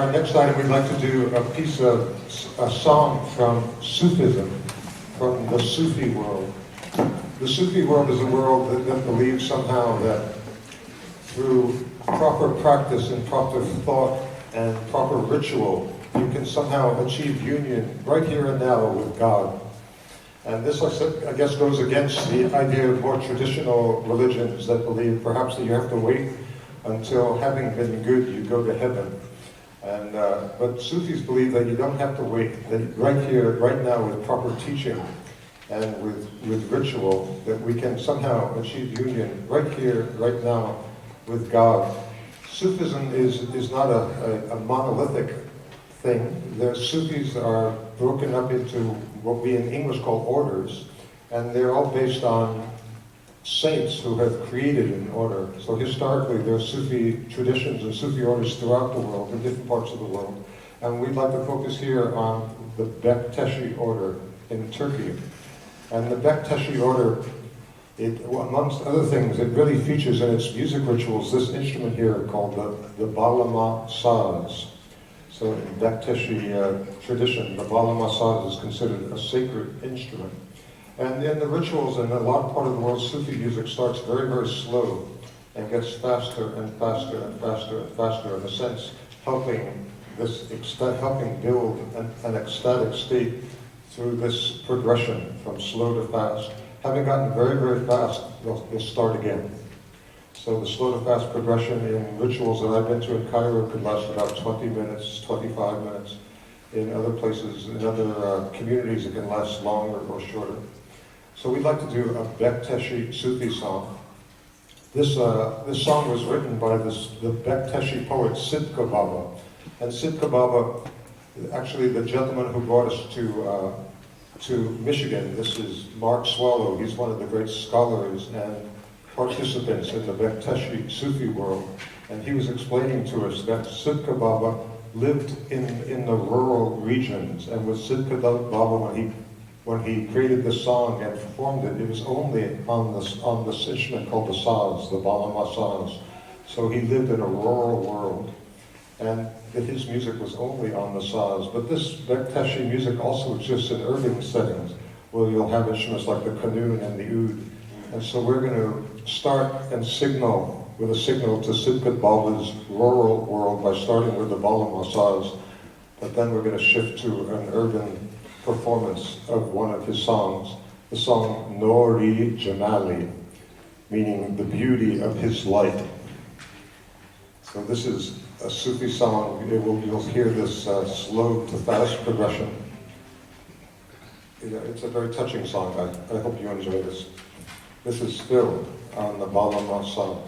our next item, we'd like to do a song from Sufism, from the Sufi world. The Sufi world is a world that believes somehow that through proper practice and proper thought and proper ritual, you can somehow achieve union right here and now with God. And this, I guess, goes against the idea of more traditional religions that believe perhaps that you have to wait until having been good, you go to heaven. And but Sufis believe that you don't have to wait, that right here, right now, with proper teaching and with ritual, that we can somehow achieve union right here, right now, with God. Sufism is not a monolithic thing. The Sufis are broken up into what we in English call orders, and they're all based on saints who have created an order. So historically, there are Sufi traditions and Sufi orders throughout the world, in different parts of the world. And we'd like to focus here on the Bektashi order in Turkey. And the Bektashi order, amongst other things, it really features in its music rituals this instrument here called the balama saz. So in Bektashi tradition, the balama saz is considered a sacred instrument. And in the rituals, in a lot part of the world, Sufi music starts very, very slow and gets faster and faster and faster and faster, in a sense, helping build an ecstatic state through this progression from slow to fast. Having gotten very, very fast, they'll start again. So the slow to fast progression in rituals that I've been to in Cairo could last about 20 minutes, 25 minutes. In other places, in other communities, it can last longer or shorter. So we'd like to do a Bektashi Sufi song. This song was written by the Bektashi poet Sidka Baba. And Sidka Baba, actually the gentleman who brought us to Michigan, this is Mark Swallow. He's one of the great scholars and participants in the Bektashi Sufi world. And he was explaining to us that Sidka Baba lived in the rural regions. And with Sidka Baba, when he created this song and performed it, it was only on this instrument called the saz, the balama saz. So he lived in a rural world, and his music was only on the saz. But this Bektashi music also exists in urban settings, where you'll have instruments like the qanun and the oud. And so we're going to start and signal with a signal to Sidka Baba's rural world by starting with the balama saz. But then we're going to shift to an urban performance of one of his songs, the song Nori Jamali, meaning the beauty of his light. So this is a Sufi song. You'll hear this slow to fast progression. It's a very touching song. I hope you enjoy this. This is still on the balama saz.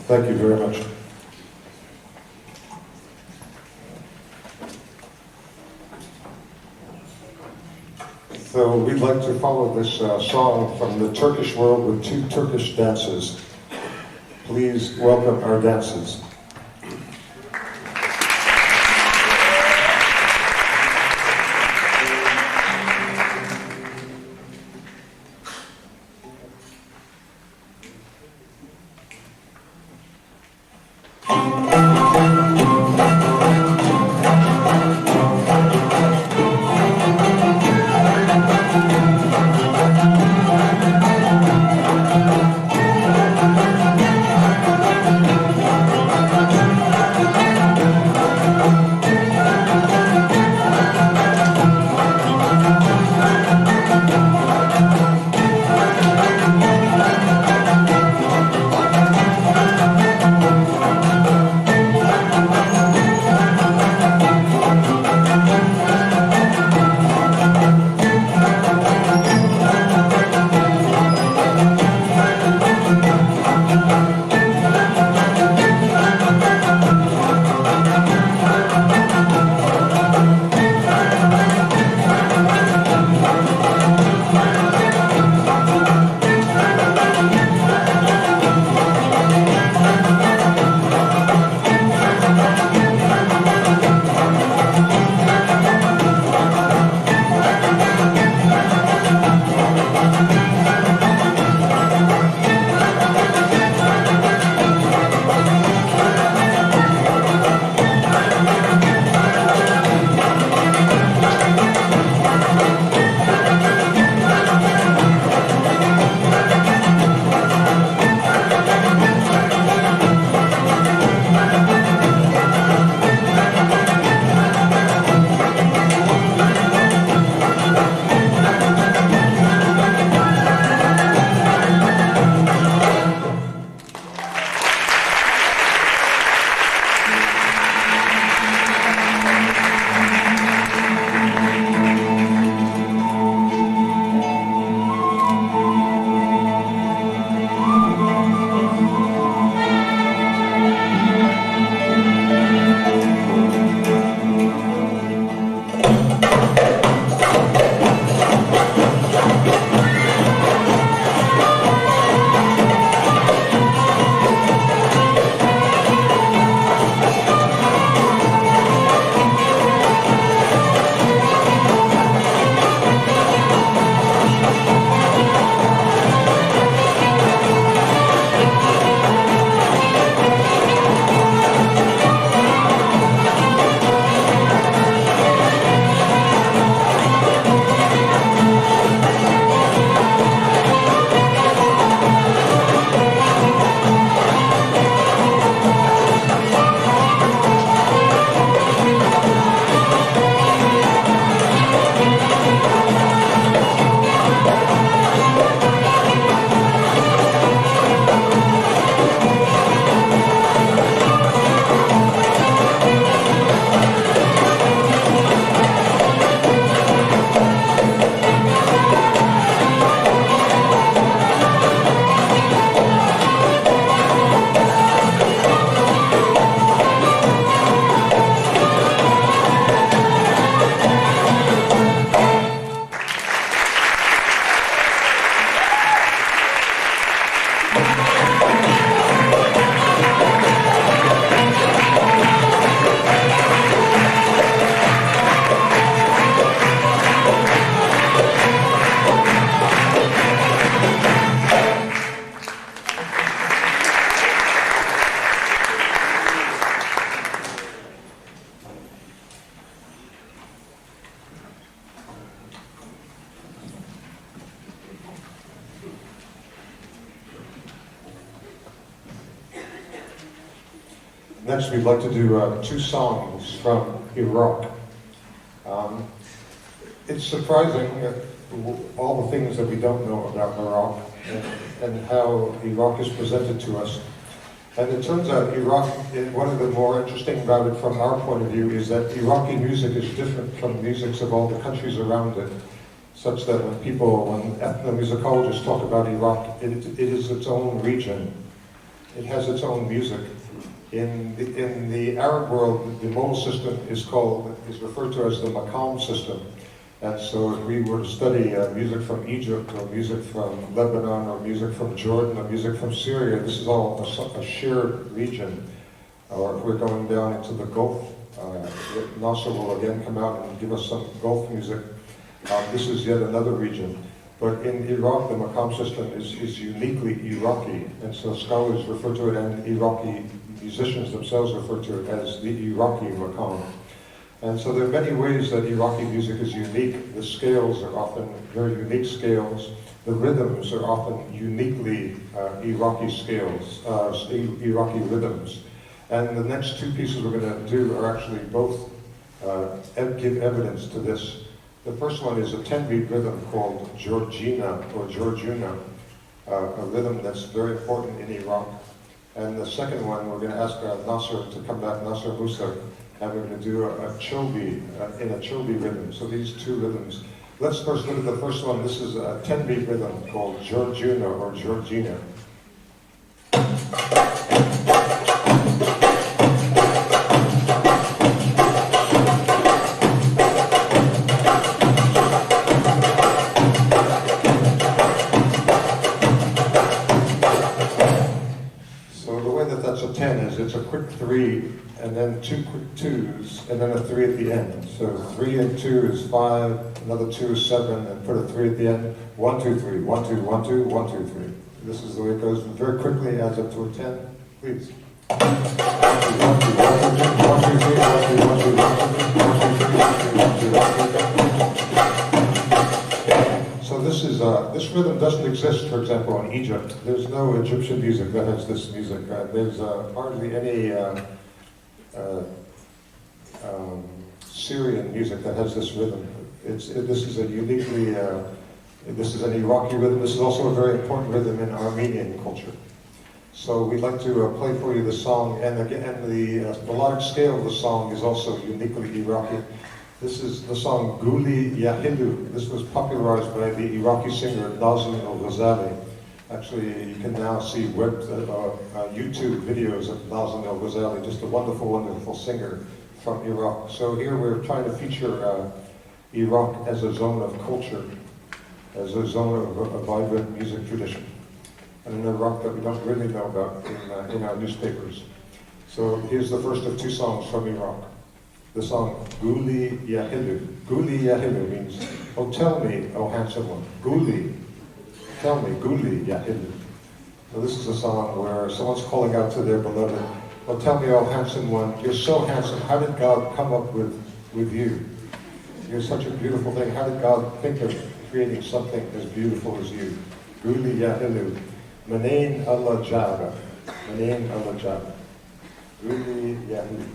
Thank you very much. So we'd like to follow this song from the Turkish world with two Turkish dances. Please welcome our dancers. Next, we'd like to do two songs from Iraq. It's surprising all the things that we don't know about Iraq and how Iraq is presented to us. And it turns out Iraq, one of the more interesting about it from our point of view is that Iraqi music is different from the musics of all the countries around it, such that when ethnomusicologists talk about Iraq, it is its own region. It has its own music. In the Arab world, the modal system is referred to as the maqam system. And so if we were to study music from Egypt, or music from Lebanon, or music from Jordan, or music from Syria, this is all a shared region. Or if we're going down into the Gulf, Nasser will again come out and give us some Gulf music. This is yet another region. But in Iraq, the maqam system is uniquely Iraqi, and so scholars refer to it, and Iraqi musicians themselves refer to it as the Iraqi maqam. And so there are many ways that Iraqi music is unique. The scales are often very unique scales. The rhythms are often uniquely Iraqi scales, Iraqi rhythms. And the next two pieces we're going to do are actually both give evidence to this. The first one is a 10-beat rhythm called Georgina, or Georgiuna, a rhythm that's very important in Iraq. And the second one, we're going to ask Nasser to come back, Nasser Musa, and we're going to do a chobi, in a chobi rhythm. So these two rhythms. Let's first look at the first one. This is a 10-beat rhythm called Georgiuna, or Georgina. A 10 is it's a quick 3, and then 2 quick 2s, and then a 3 at the end. So 3 and 2 is 5, another 2 is 7, and put a 3 at the end. 1, 2, 3, 1, 2, 1, 2, 1, 2, 3. This is the way it goes. Very quickly adds up to a 10. Please. 1, 2, 1, 2, 1, 2, 1, 2, 3, 1, 2, 1, 2, 1, 2, 1, 2, 1, 2. So this rhythm doesn't exist, for example, in Egypt. There's no Egyptian music that has this music. There's hardly any Syrian music that has this rhythm. This is a uniquely, this is an Iraqi rhythm. This is also a very important rhythm in Armenian culture. So we'd like to play for you the song, and again, the melodic scale of the song is also uniquely Iraqi. This is the song Guli Yahilu. This was popularized by the Iraqi singer Nazim al-Ghazali. Actually, you can now see YouTube videos of Nazim al-Ghazali, just a wonderful, wonderful singer from Iraq. So here we're trying to feature Iraq as a zone of culture, as a zone of a vibrant music tradition, and an Iraq that we don't really know about in our newspapers. So here's the first of two songs from Iraq. The song Guli Yahilu. Guli Yahilu means, oh tell me, oh handsome one. Guli, tell me, Guli Yahilu. So this is a song where someone's calling out to their beloved, oh tell me, oh handsome one, you're so handsome, how did God come up with you? You're such a beautiful thing, how did God think of creating something as beautiful as you? Guli Yahilu. Manain Allah Jaba. Manain Allah Jaba. Guli Yahilu.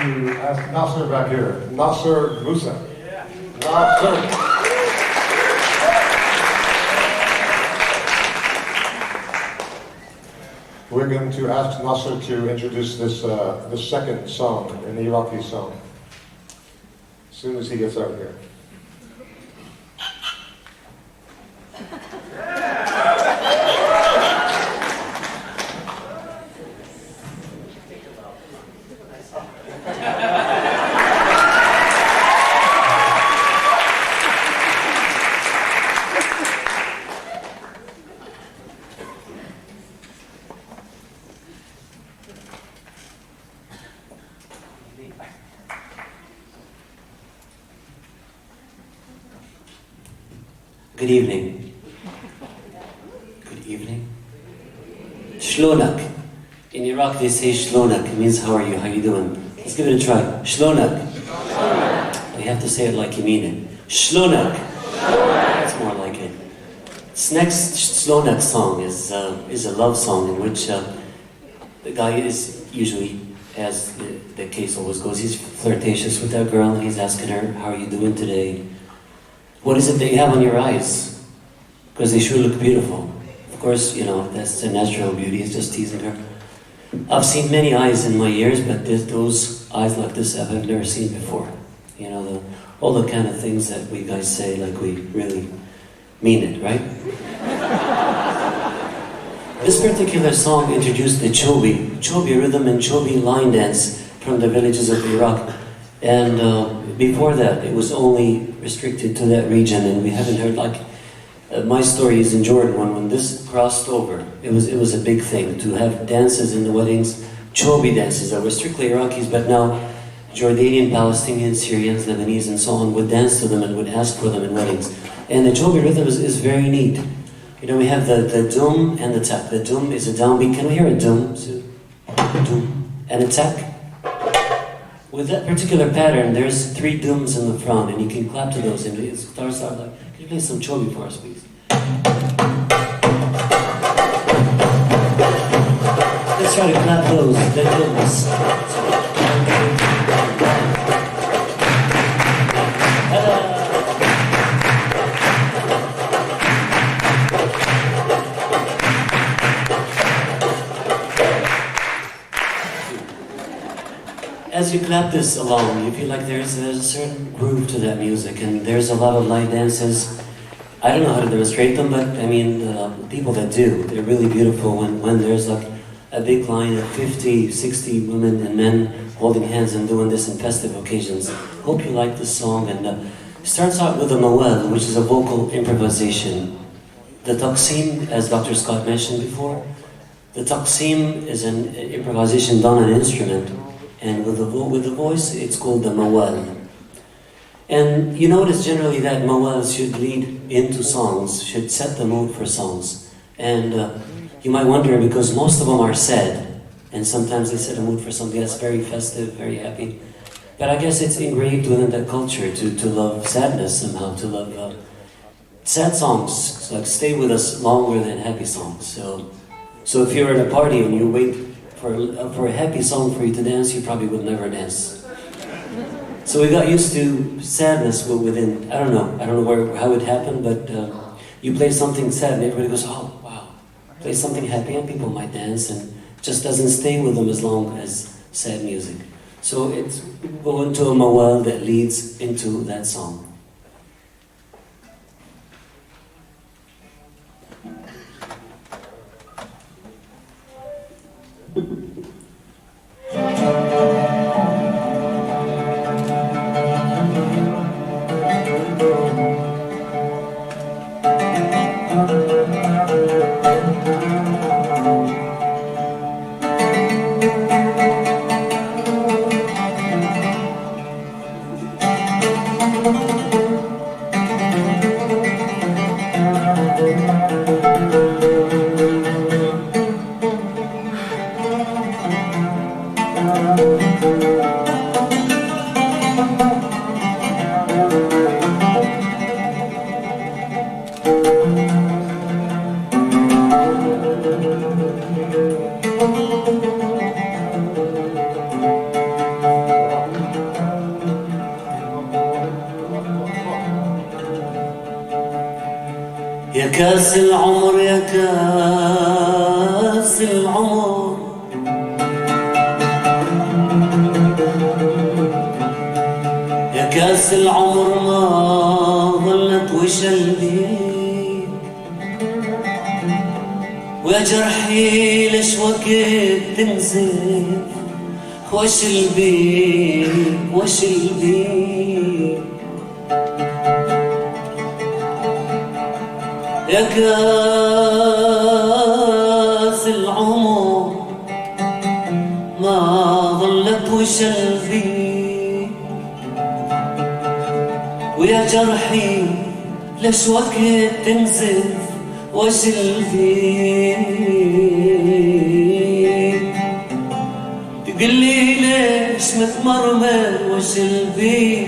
to ask Nasser back here. Nasser Musa. Nasser. We're going to ask Nasser to introduce this second song, an Iraqi song, as soon as he gets out here. Good evening. Good evening. Shlonak. In Iraq they say shlonak. It means how are you, how you doing? Let's give it a try. Shlonak. You have to say it like you mean it. Shlonak. That's more like it. This next Shlonak song is a love song in which the guy is usually, as the case always goes, he's flirtatious with that girl and he's asking her, how are you doing today? What is it that you have on your eyes? Because they sure look beautiful. Of course, you know, that's the natural beauty, he's just teasing her. I've seen many eyes in my years, but those eyes like this I've never seen before. You know, all the kind of things that we guys say like we really mean it, right? This particular song introduced the Chobi rhythm and Chobi line dance from the villages of Iraq. And before that, it was only restricted to that region, and we haven't heard, like, my story is in Jordan when this crossed over. It was a big thing to have dances in the weddings, Chobi dances that were strictly Iraqis, but now Jordanian, Palestinians, Syrians, Lebanese, and so on would dance to them and would ask for them in weddings. And the Chobi rhythm is very neat. You know, we have the dum and the tak. The dum is a downbeat. Can we hear a dum? Dum. And a tak? With that particular pattern, there's 3 dums in the front, and you can clap to those. And it starts out like, can you play some Chobi for us, please? Let's try to clap those, the dums. As you clap this along, you feel like there's a certain groove to that music, and there's a lot of line dances. I don't know how to demonstrate them, but I mean, people that do, they're really beautiful when there's like a big line of 50, 60 women and men holding hands and doing this in festive occasions. Hope you like this song, and it starts out with a mawal, which is a vocal improvisation. The taqsim, as Dr. Scott mentioned before, the taqsim is an improvisation done on an instrument. And with the voice, it's called the mawal. And you notice generally that mawal should lead into songs, should set the mood for songs. And you might wonder, because most of them are sad, and sometimes they set a mood for something that's very festive, very happy. But I guess it's engraved within that culture to love sadness somehow, to love sad songs, like stay with us longer than happy songs. So if you're at a party and you wait for a happy song for you to dance, you probably would never dance. So we got used to sadness within, I don't know how it happened, but you play something sad and everybody goes, oh wow. Play something happy and people might dance, and just doesn't stay with them as long as sad music. So it's go into a mawal that leads into that song. كاس العمر يا كاس العمر يا كاس العمر ما ظلت وشلبي ويا جرحي ليش وقت تنزف وشلبي وشلبي يا كاس العمر ما ظلت وشلبي ويا جرحي ليش وقت تنزف وشلبي تقلي ليش متمرمر وشلبي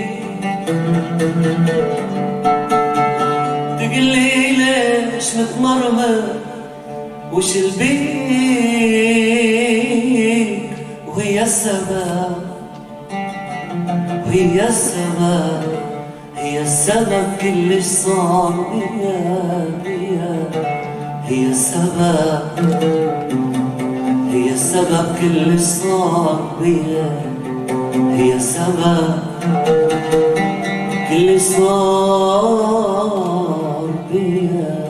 تقلي ليش متمرمر وشلبي وهي السبب وهي السبب هي السبب كلش صار هي السبب هي السبب كلش صار هي السبب كلش صار بيا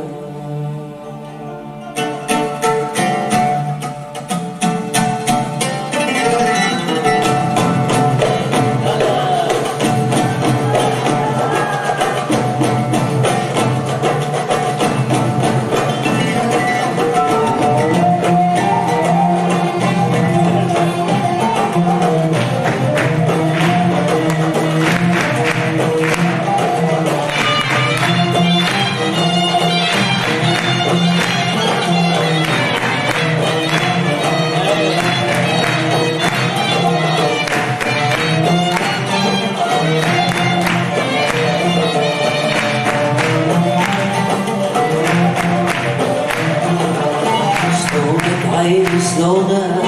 شلونك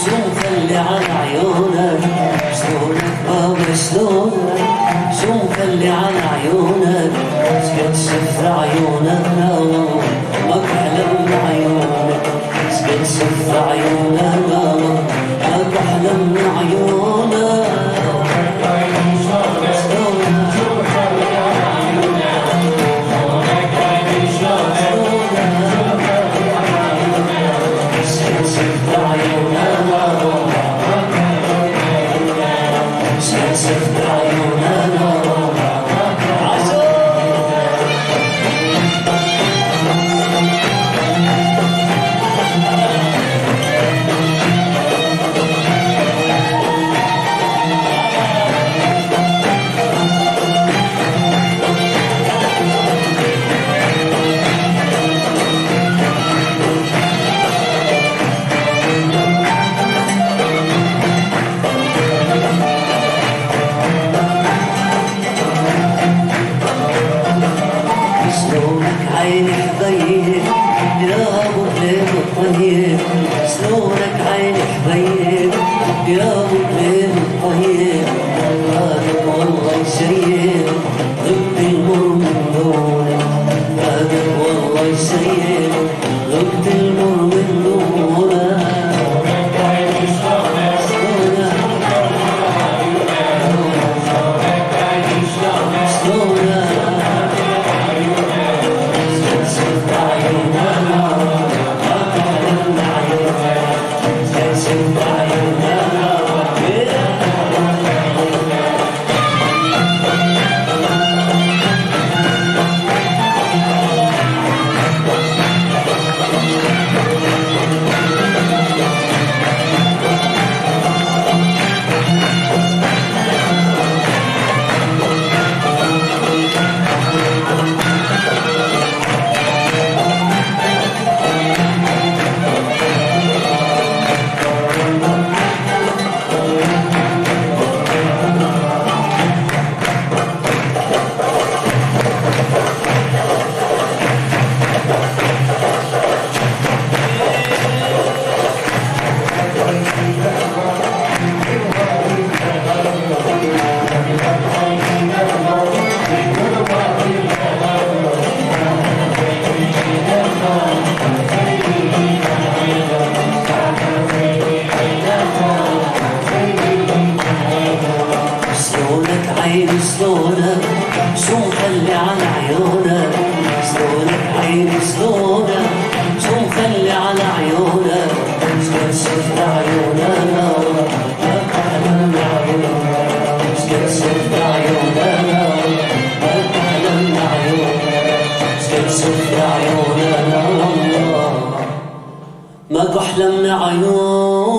شو مخلي على عيونك شلونك بابا شلونك شو مخلي على عيونك شكت شفت عيونك ما بحلم بعيونك شكت شفت عيونك ما بحلم بعيونك ما كحلمنا عيونها.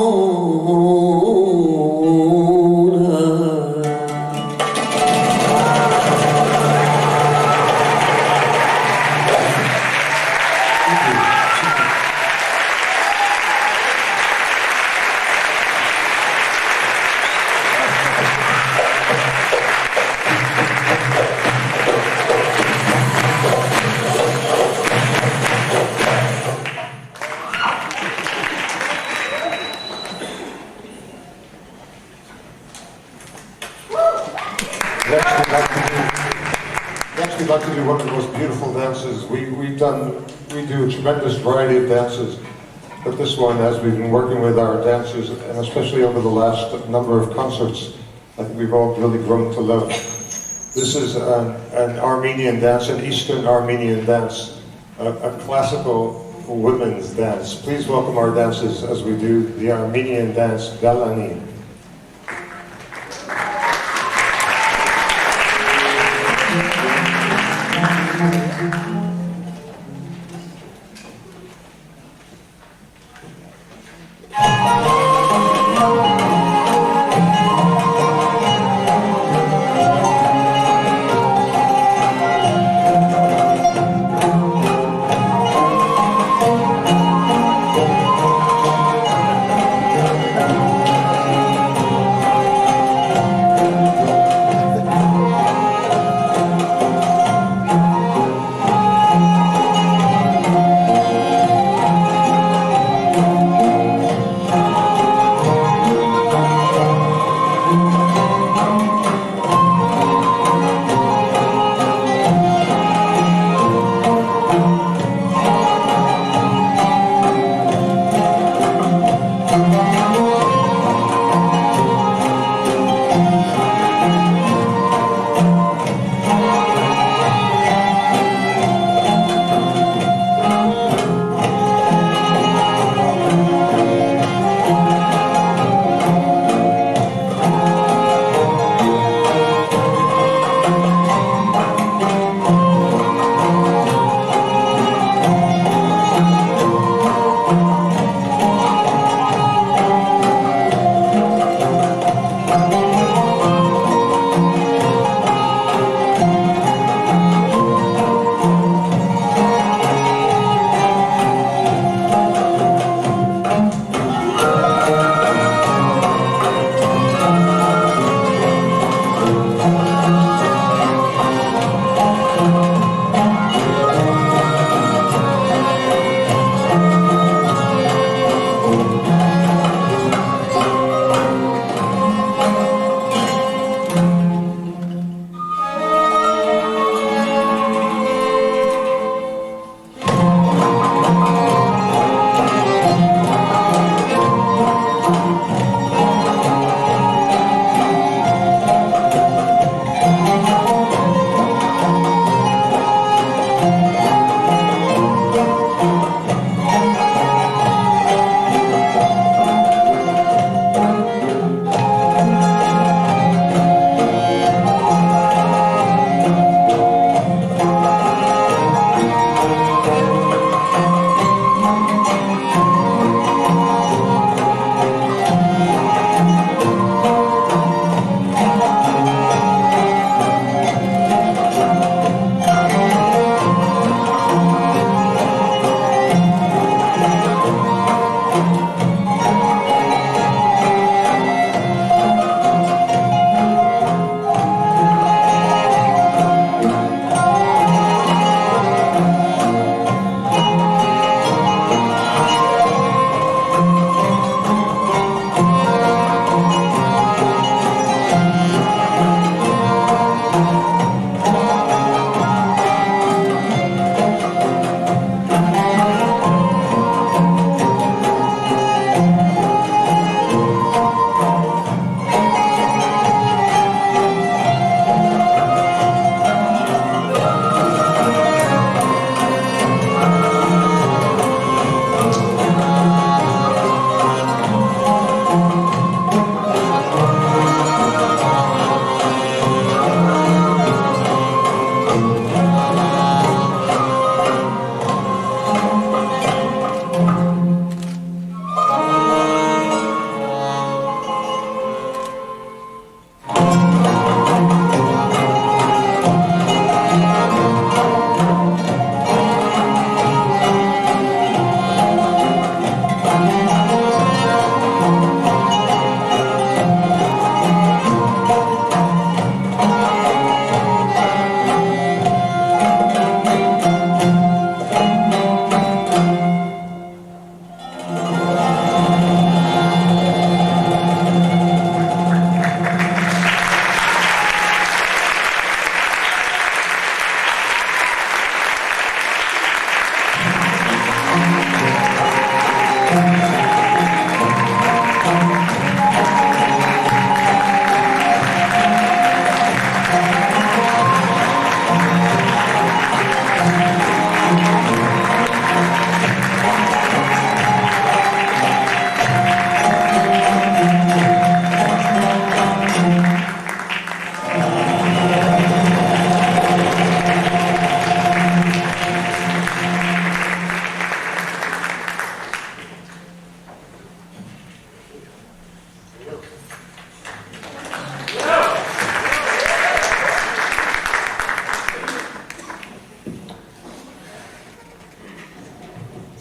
Next, we'd like to do one of the most beautiful dances. We do a tremendous variety of dances, but this one, as we've been working with our dancers, and especially over the last number of concerts, I think we've all really grown to love. This is an Armenian dance, an Eastern Armenian dance, a classical women's dance. Please welcome our dancers as we do the Armenian dance, Galani.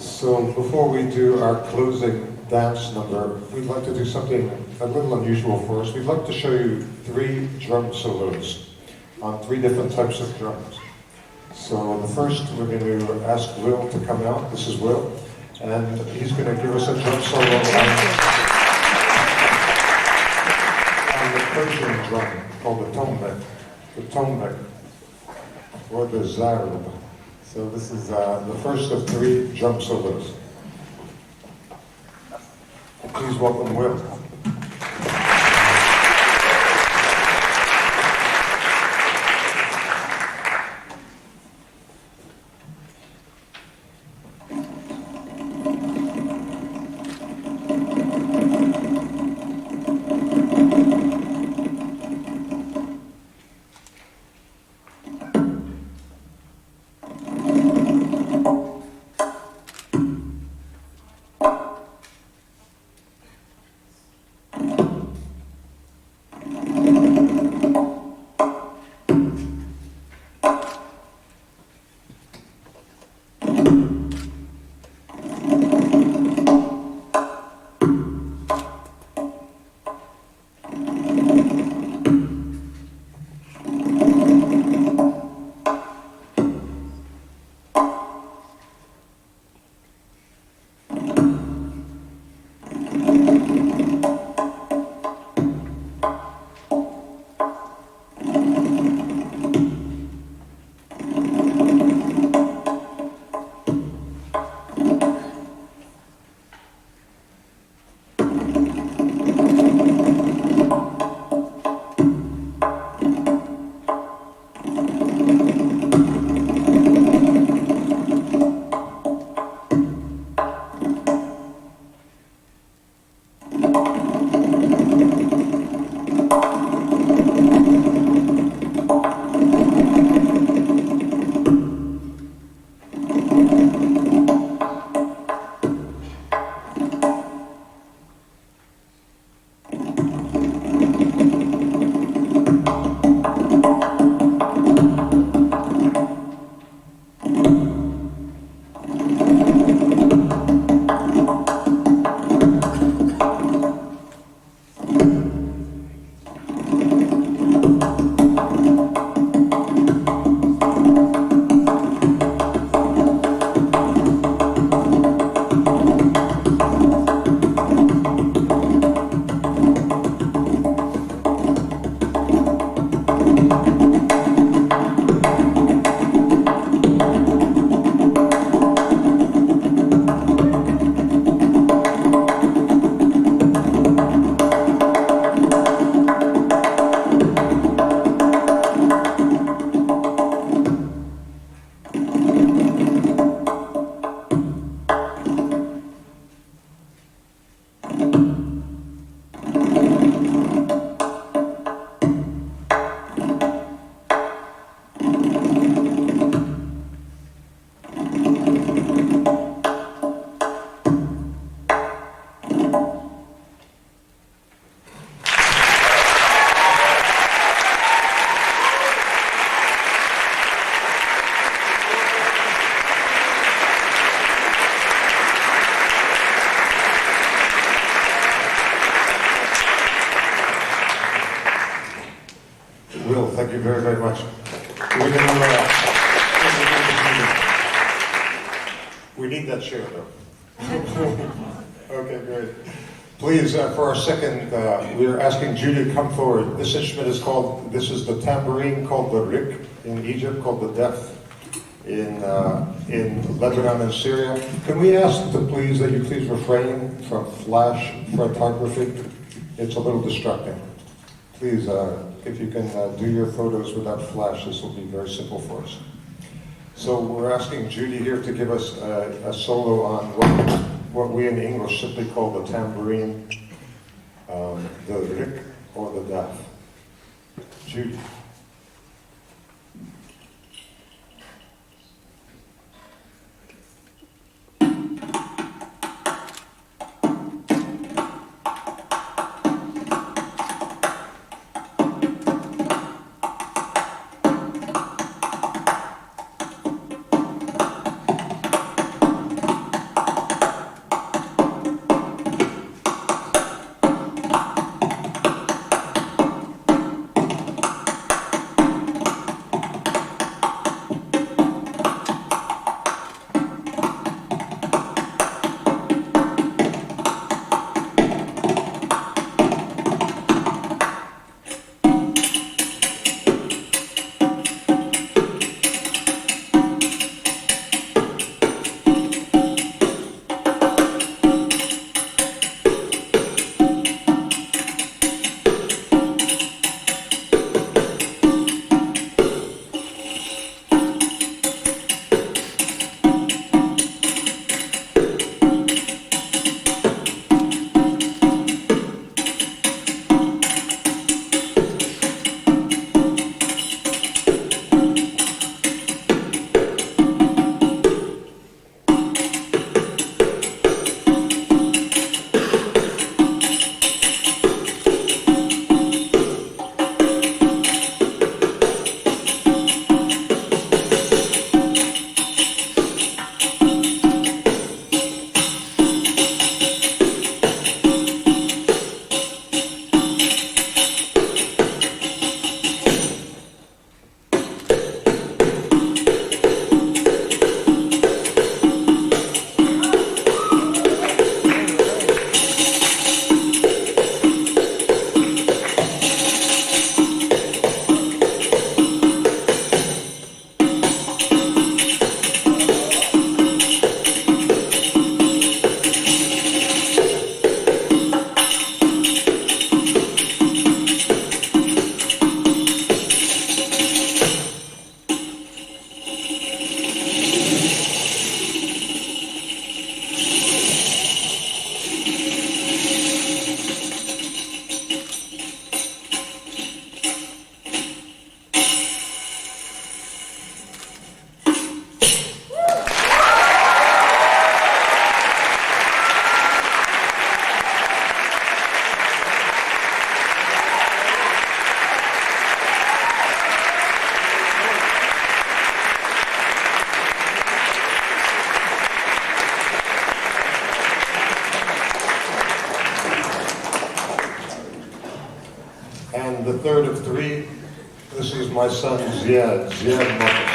So before we do our closing dance number, we'd like to do something a little unusual for us. We'd like to show you 3 drum solos on 3 different types of drums. So the first, we're going to ask Will to come out. This is Will. And he's going to give us a drum solo on the Persian drum called the tombek, or the zarb. So this is the first of 3 drum solos. Please welcome Will. Will, thank you very, very much. We're gonna, we need that chair, though. Okay, great. Please, for our second, we're asking Judy to come forward. This instrument is called, this is the tambourine called the rik in Egypt, called the def in in Lebanon and Syria. Can we ask that you please refrain from flash photography? It's a little distracting. Please, if you can do your photos without flash, this will be very simple for us. So we're asking Judy here to give us a solo on what we in English simply call the tambourine, the rik or the daf. Judy. And the third of three, this is my son Ziad Marcus.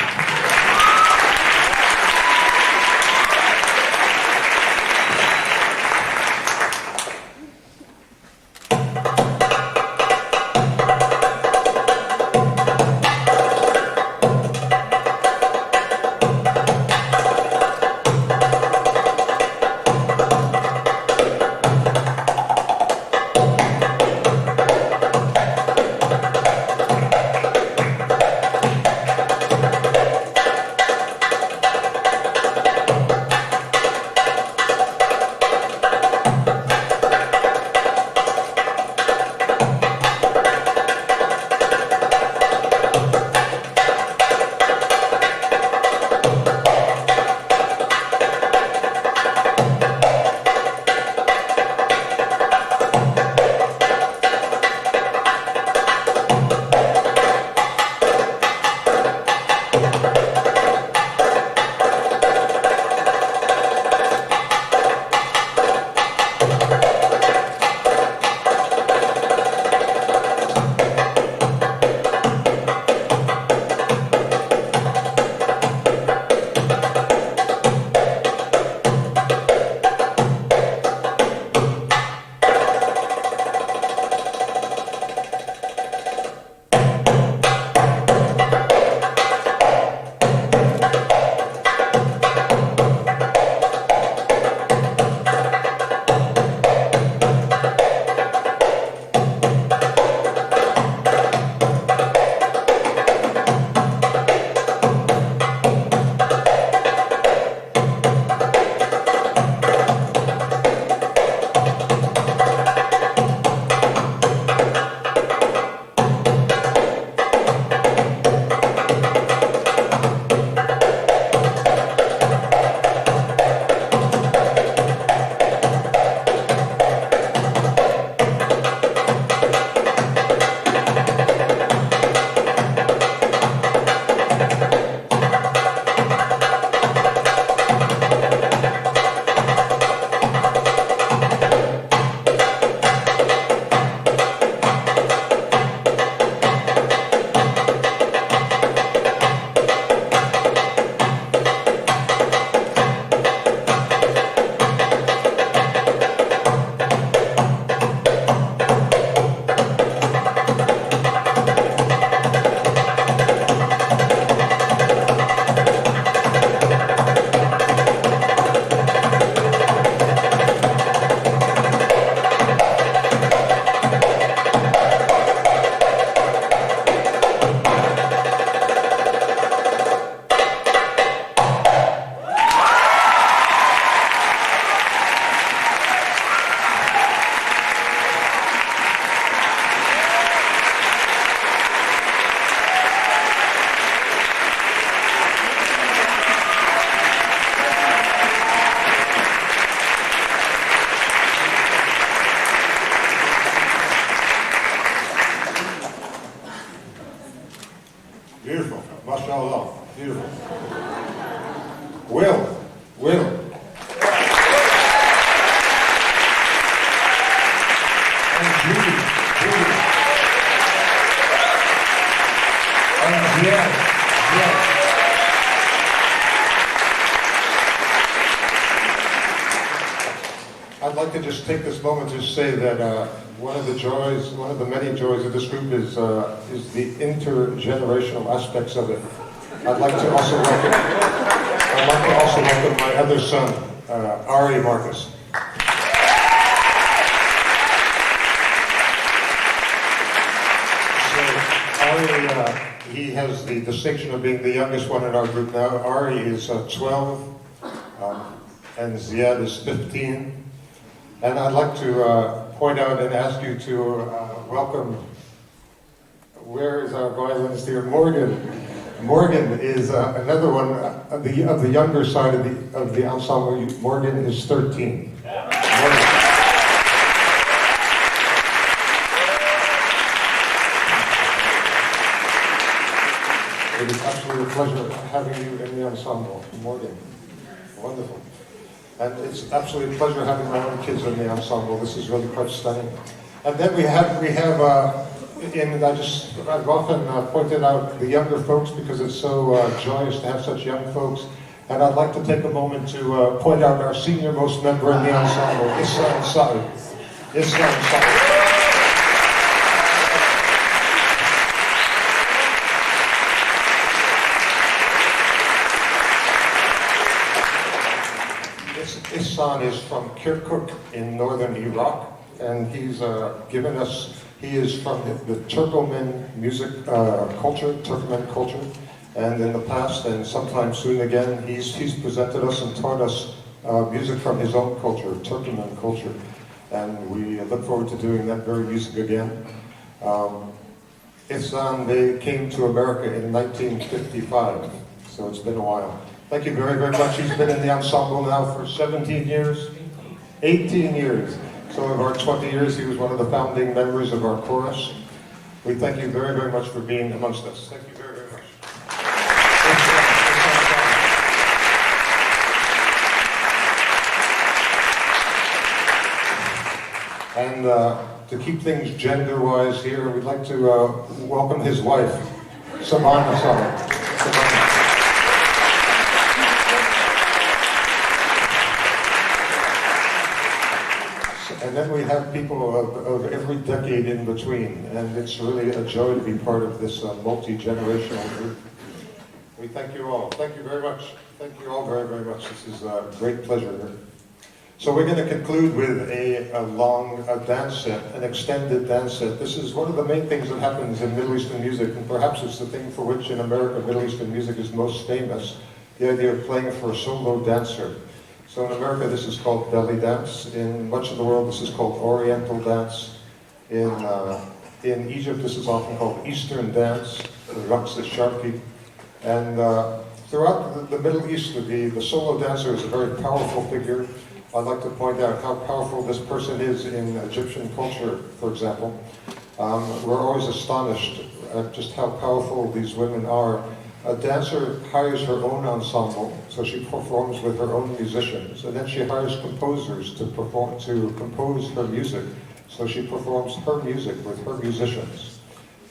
to just take this moment to say that one of the many joys of this group is the intergenerational aspects of it. I'd like to also welcome my other son, Ari Marcus. He has the distinction of being the youngest one in our group now. Ari is 12, and Ziad is 15. And I'd like to point out and ask you to welcome, where is our violinist here? Morgan. Morgan is another one of the younger side of the ensemble. Morgan is 13. Morgan. It is absolutely a pleasure having you in the ensemble, Morgan. Wonderful. And it's absolutely a pleasure having my own kids in the ensemble. This is really quite stunning. And then we have, and I've often pointed out the younger folks because it's so joyous to have such young folks. And I'd like to take a moment to point out our senior-most member in the ensemble, Islam Saud. Islam Saud. Ihsan is from Kirkuk in northern Iraq, and he's given us, he is from the Turkoman music culture, Turkmen culture, and in the past and sometime soon again, he's presented us and taught us music from his own culture, Turkmen culture, and we look forward to doing that very music again. Ihsan, they came to America in 1955, so it's been a while. Thank you very, very much. He's been in the ensemble now for 17 years, 18 years. So of our 20 years, he was one of the founding members of our chorus. We thank you very, very much for being amongst us. Thank you very, very much. And to keep things gender-wise here, we'd like to welcome his wife, Samana Saud. And then we have people of every decade in between, and it's really a joy to be part of this multi-generational group. We thank you all. Thank you very much. Thank you all very, very much. This is a great pleasure. So we're going to conclude with a long dance set, an extended dance set. This is one of the main things that happens in Middle Eastern music, and perhaps it's the thing for which in America Middle Eastern music is most famous, the idea of playing for a solo dancer. So in America, this is called belly dance. In much of the world, this is called Oriental dance. In Egypt, this is often called Eastern dance, the Raqs al-Sharqi. And throughout the Middle East, the solo dancer is a very powerful figure. I'd like to point out how powerful this person is in Egyptian culture, for example. We're always astonished at just how powerful these women are. A dancer hires her own ensemble, so she performs with her own musicians, and then she hires composers to compose her music, so she performs her music with her musicians.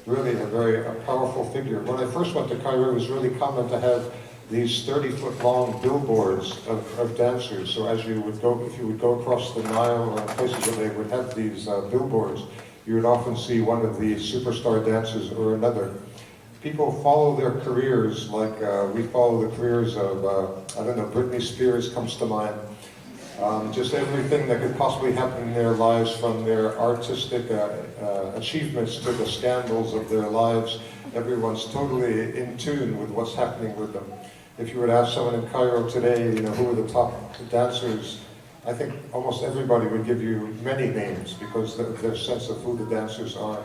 Really a very powerful figure. When I first went to Cairo, it was really common to have these 30-foot-long billboards of dancers. So as you would go, if you would go across the Nile or places where they would have these billboards, you would often see one of the superstar dancers or another. People follow their careers like we follow the careers of, I don't know, Britney Spears comes to mind. Just everything that could possibly happen in their lives, from their artistic achievements to the scandals of their lives. Everyone's totally in tune with what's happening with them. If you would ask someone in Cairo today, you know, who are the top dancers, I think almost everybody would give you many names because of their sense of who the dancers are.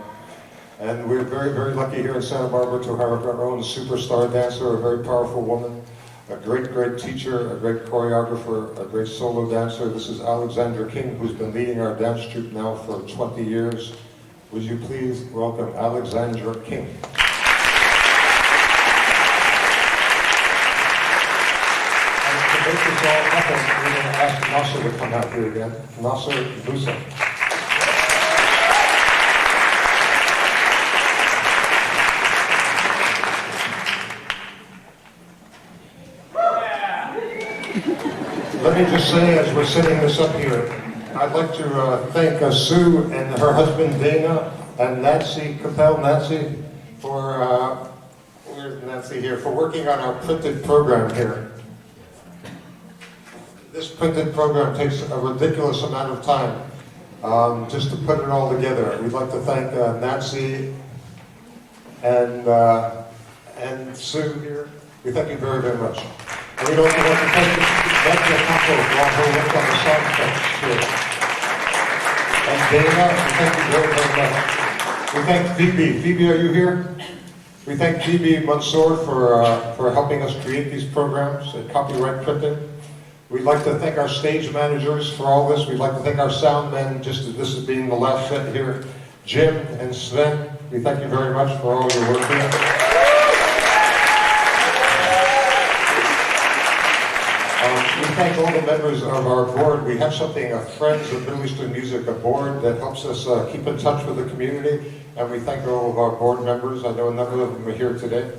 And we're very, very lucky here in Santa Barbara to have our own superstar dancer, a very powerful woman, a great, great teacher, a great choreographer, a great solo dancer. This is Alexandra King, who's been leading our dance troupe now for 20 years. Would you please welcome Alexandra King. And to make this all happen, we're going to ask Nasser to come out here again. Nasser Musa. Let me just say, as we're setting this up here, I'd like to thank Sue and her husband Dana and Nancy Capel, Nancy, for where's Nancy here, for working on our printed program here. This printed program takes a ridiculous amount of time just to put it all together. We'd like to thank Nancy and Sue here. We thank you very, very much. And we'd also like to thank the couple who worked on the sound effects too. And Dana, we thank you very, very much. We thank Phoebe. Phoebe, are you here? We thank Phoebe Mansour for helping us create these programs and copyright printing. We'd like to thank our stage managers for all this. We'd like to thank our sound men, just as this is being the last set here. Jim and Sven, we thank you very much for all your work here. We thank all the members of our board. We have something, a Friends of Middle Eastern Music, a board that helps us keep in touch with the community. And we thank all of our board members. I know a number of them are here today.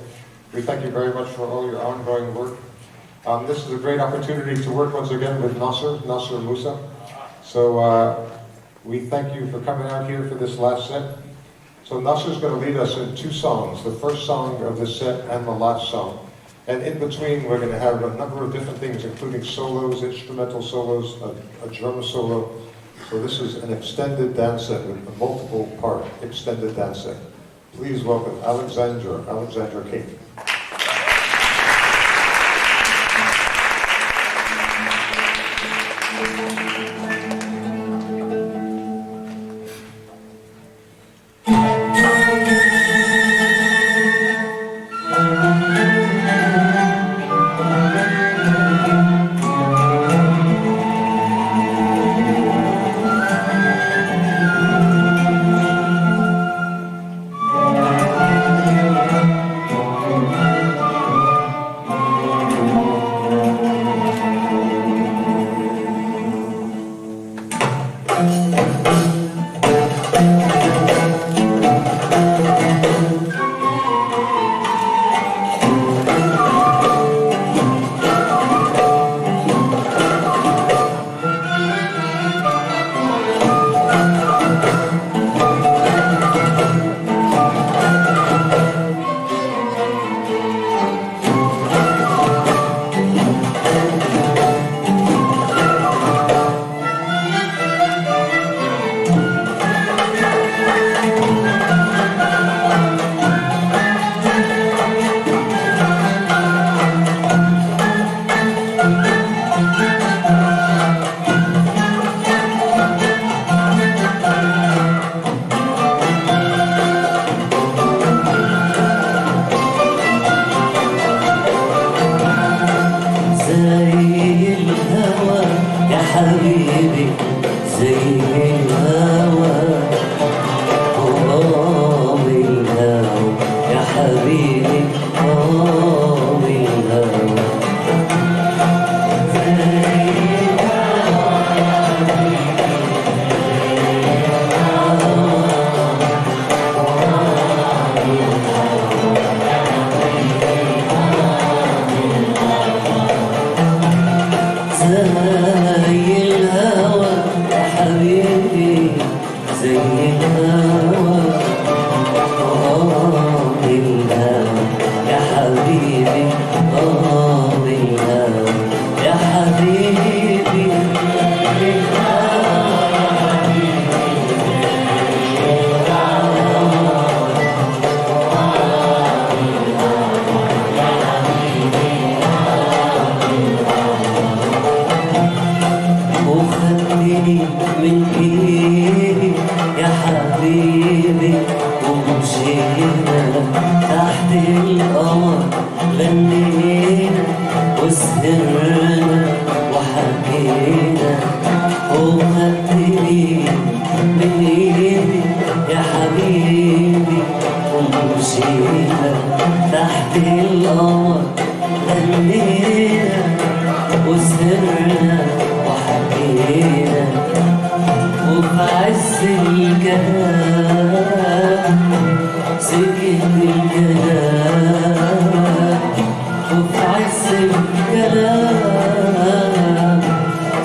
We thank you very much for all your ongoing work. This is a great opportunity to work once again with Nasser Musa. So we thank you for coming out here for this last set. So Nasser's going to lead us in two songs, the first song of this set and the last song. And in between, we're going to have a number of different things, including solos, instrumental solos, a drum solo. So this is an extended dance set with a multiple part extended dance set. Please welcome Alexandra Kate.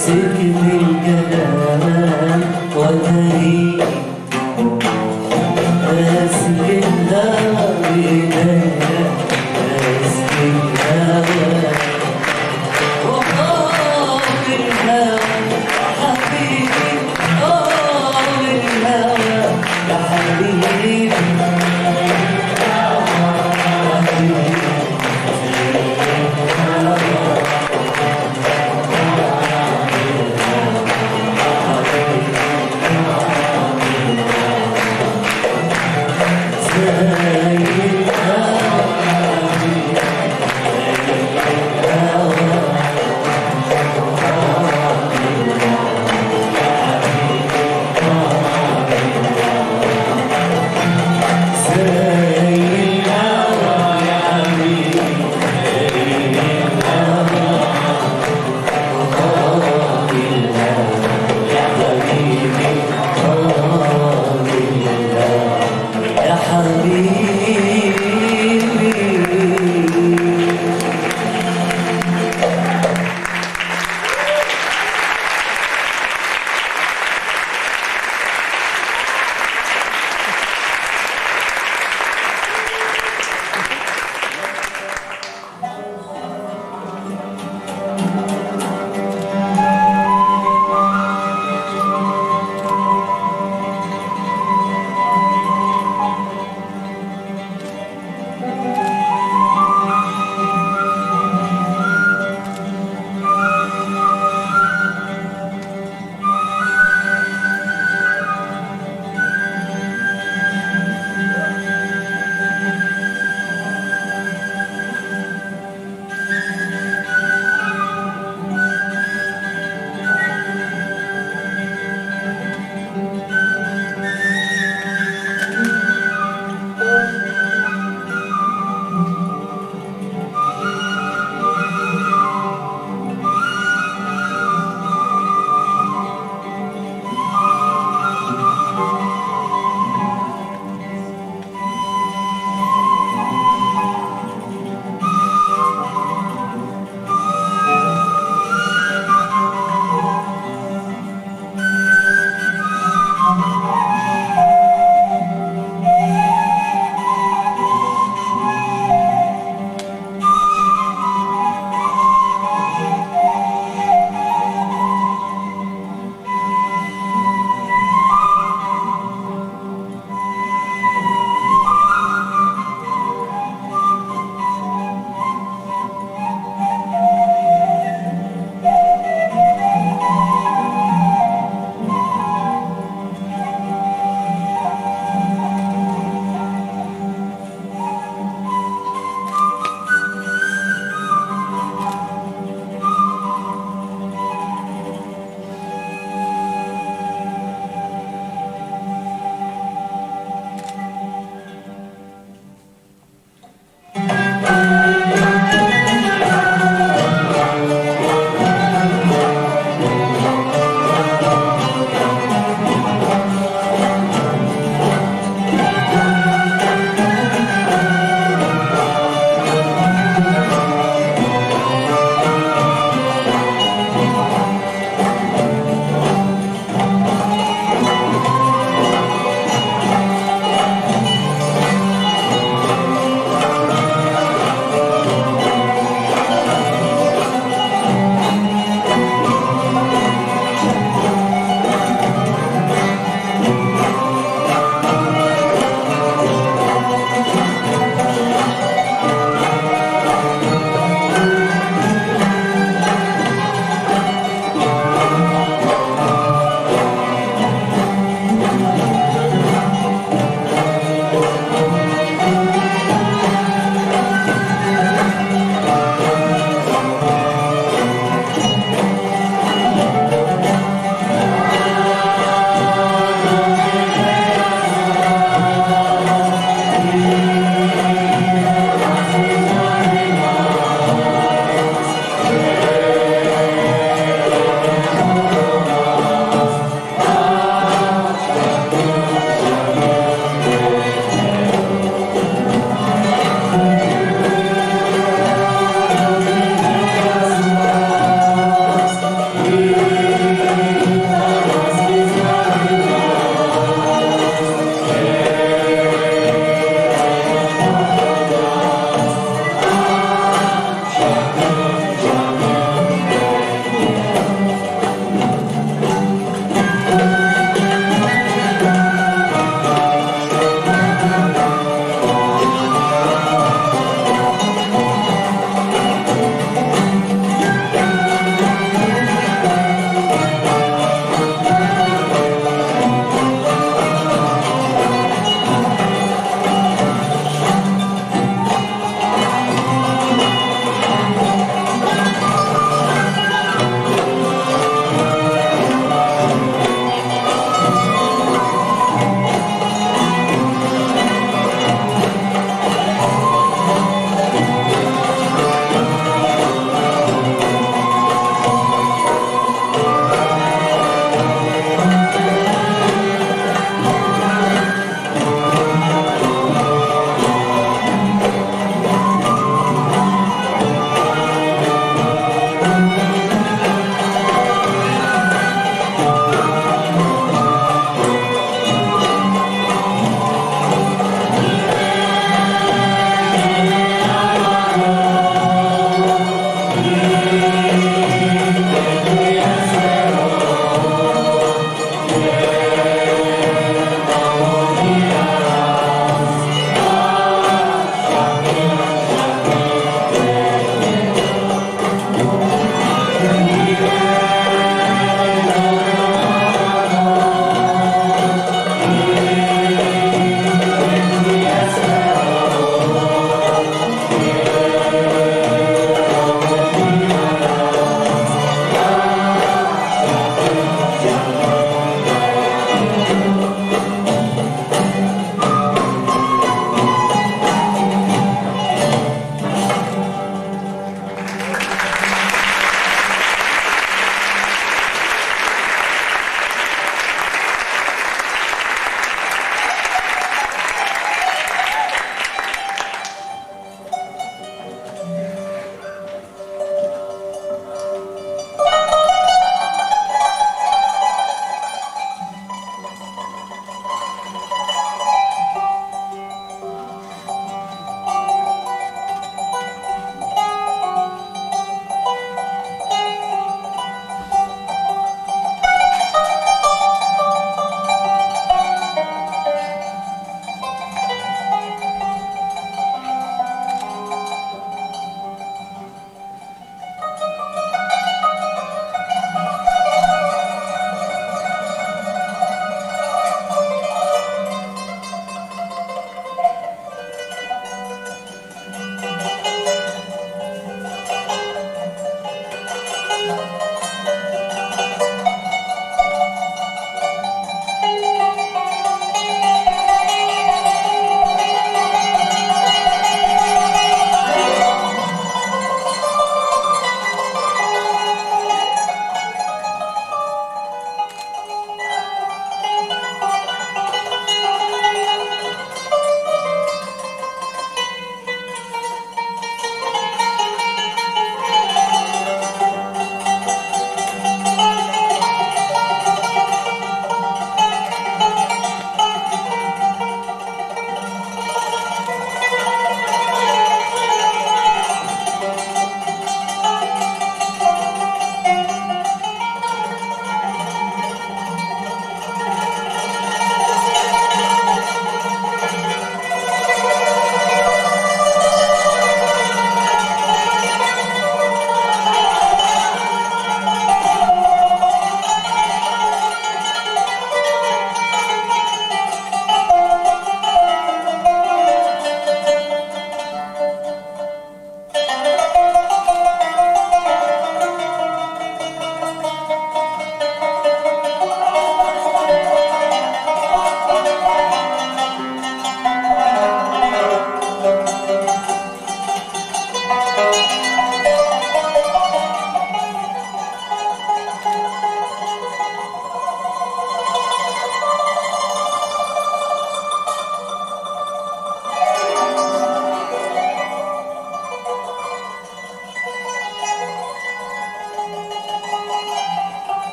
سكت الكلام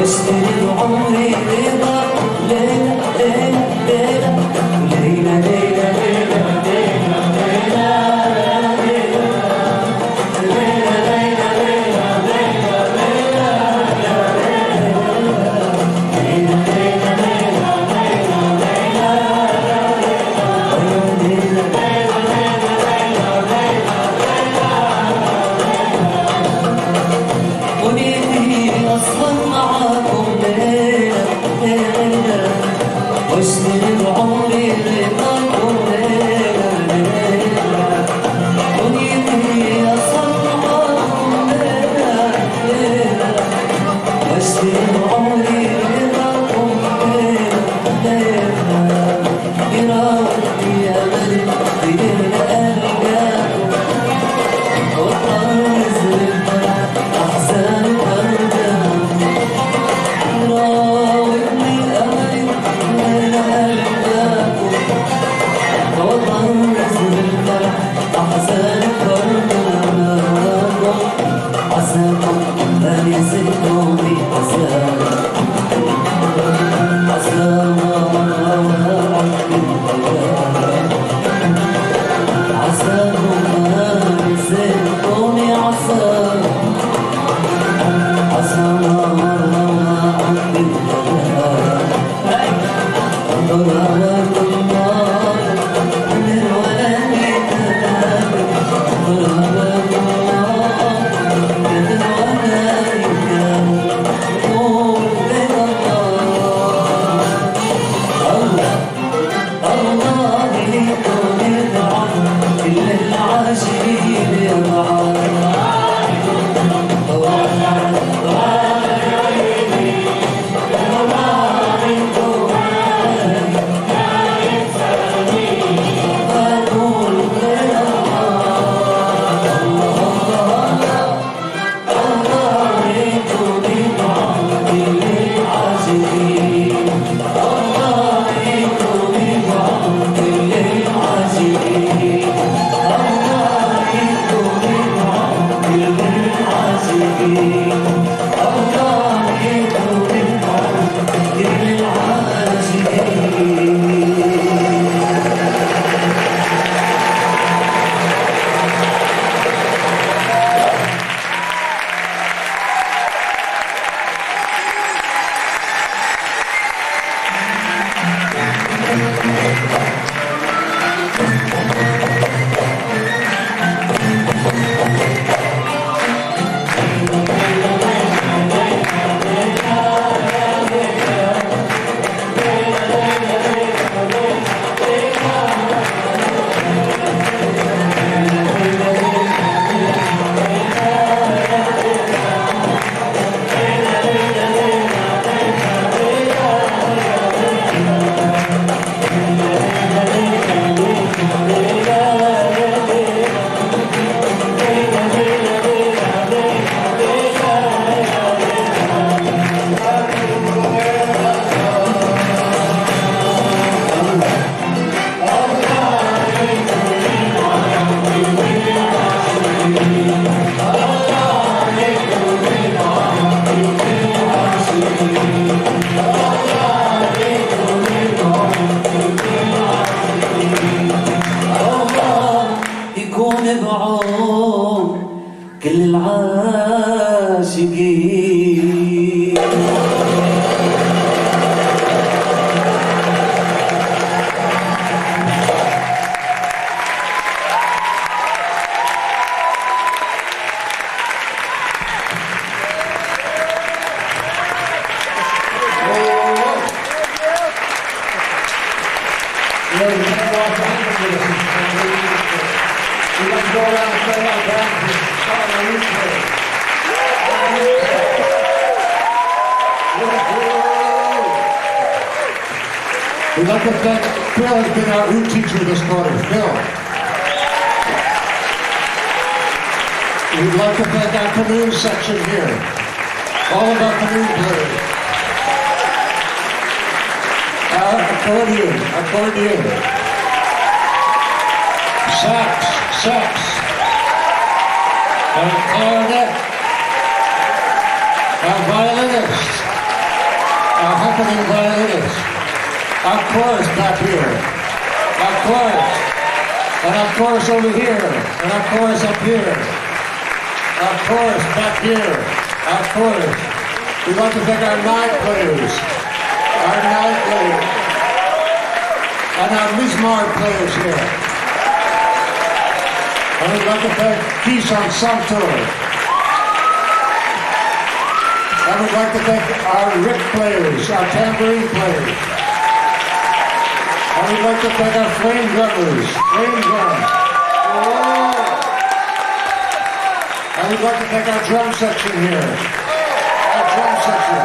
واشتري بعمري رضا ليلة ليلة ليلة ليلة ليلة ليلة واشتري بعمري رضاكم ليلة ليلة دنيتي أصنعكم ليلة ليلة واشتري بعمري رضاكم ليلة ليلة يراودني أملي بليلة ألقاكم وطرز الفرح أحزان ورداكم يراودني أملي عساكم لا يزيدوني كل العاشقين. We'd like to thank Phil has been our root teacher this quarter. Phil. We'd like to thank our canoe section here. All of our canoe players. Our accordion. Sax. Our clarinet. Our violinist. our happening violinist. Of course, back here. Of course. And of course over here. And of course up here. Of course back here. Of course. We'd like to thank our night players. Our night players. And our Mizmar players here. And we'd like to thank Kish Ensemble. And we'd like to thank our Rick players, our tambourine players. And we'd like to thank our flame drummers, flame drums. Whoa. And we'd like to thank our drum section here. Our drum section.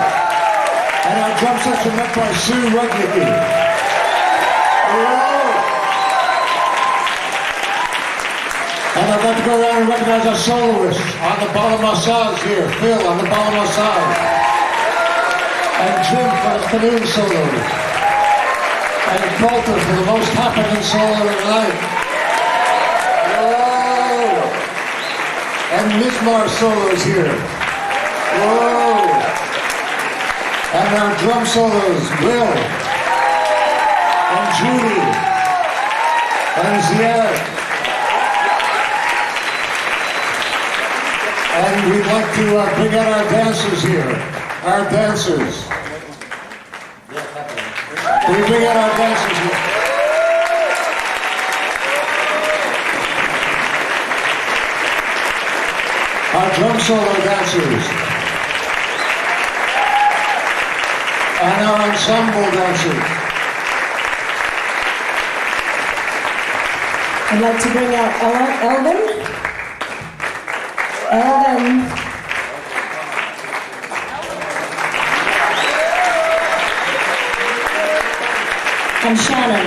And our drum section led by Sue Rudnicki. Whoa. And I'd like to go around and recognize our soloists on the bottom massage here. Phil on the bottom massage. And Jim for the canoe solo. And Bolter for the most happening solo of the night. Whoa! And Mizmar solos here. Whoa! And our drum solos, Will. And Judy. And Ziad. And we'd like to bring out our dancers here. Our dancers. Can we bring out our dancers here? Our drum solo dancers. And our ensemble dancers. I'd like to bring out Elvin. And Shannon.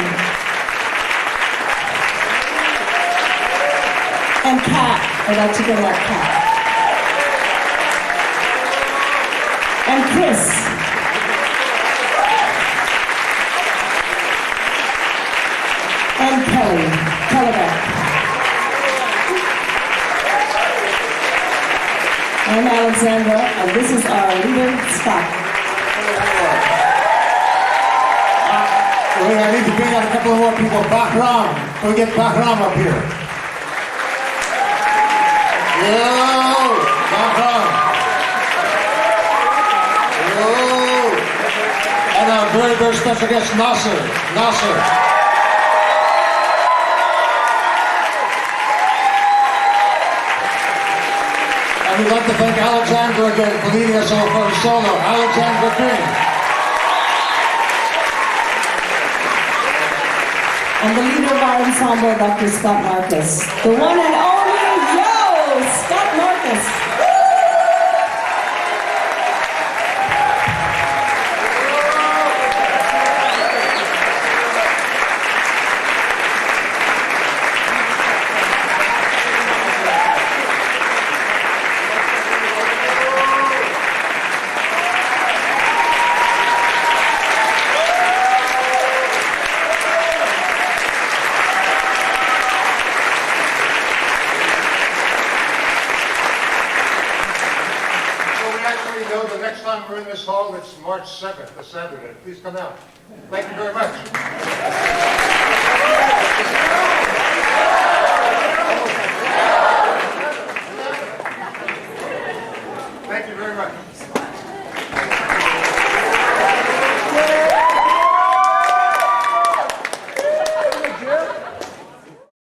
And Kat. I'd like to bring out Kat. And Chris. And Kelly. Kellebeck. I'm Alexandra, and this is our leader, Scott. I need to bring out a couple of more people. Bahram. Can we get Bahram up here? Yo! Bahram. Yo! And our very, very special guest, Nasser. Nasser. And we'd like to thank Alexandra again for leading us all for our solo. Alexandra King. And the leader of our ensemble, Dr. Scott Marcus. The one and only, Scott Marcus. The next time we're in this hall, it's March 7th, a Saturday. Please come out. Thank you very much. Thank you very much.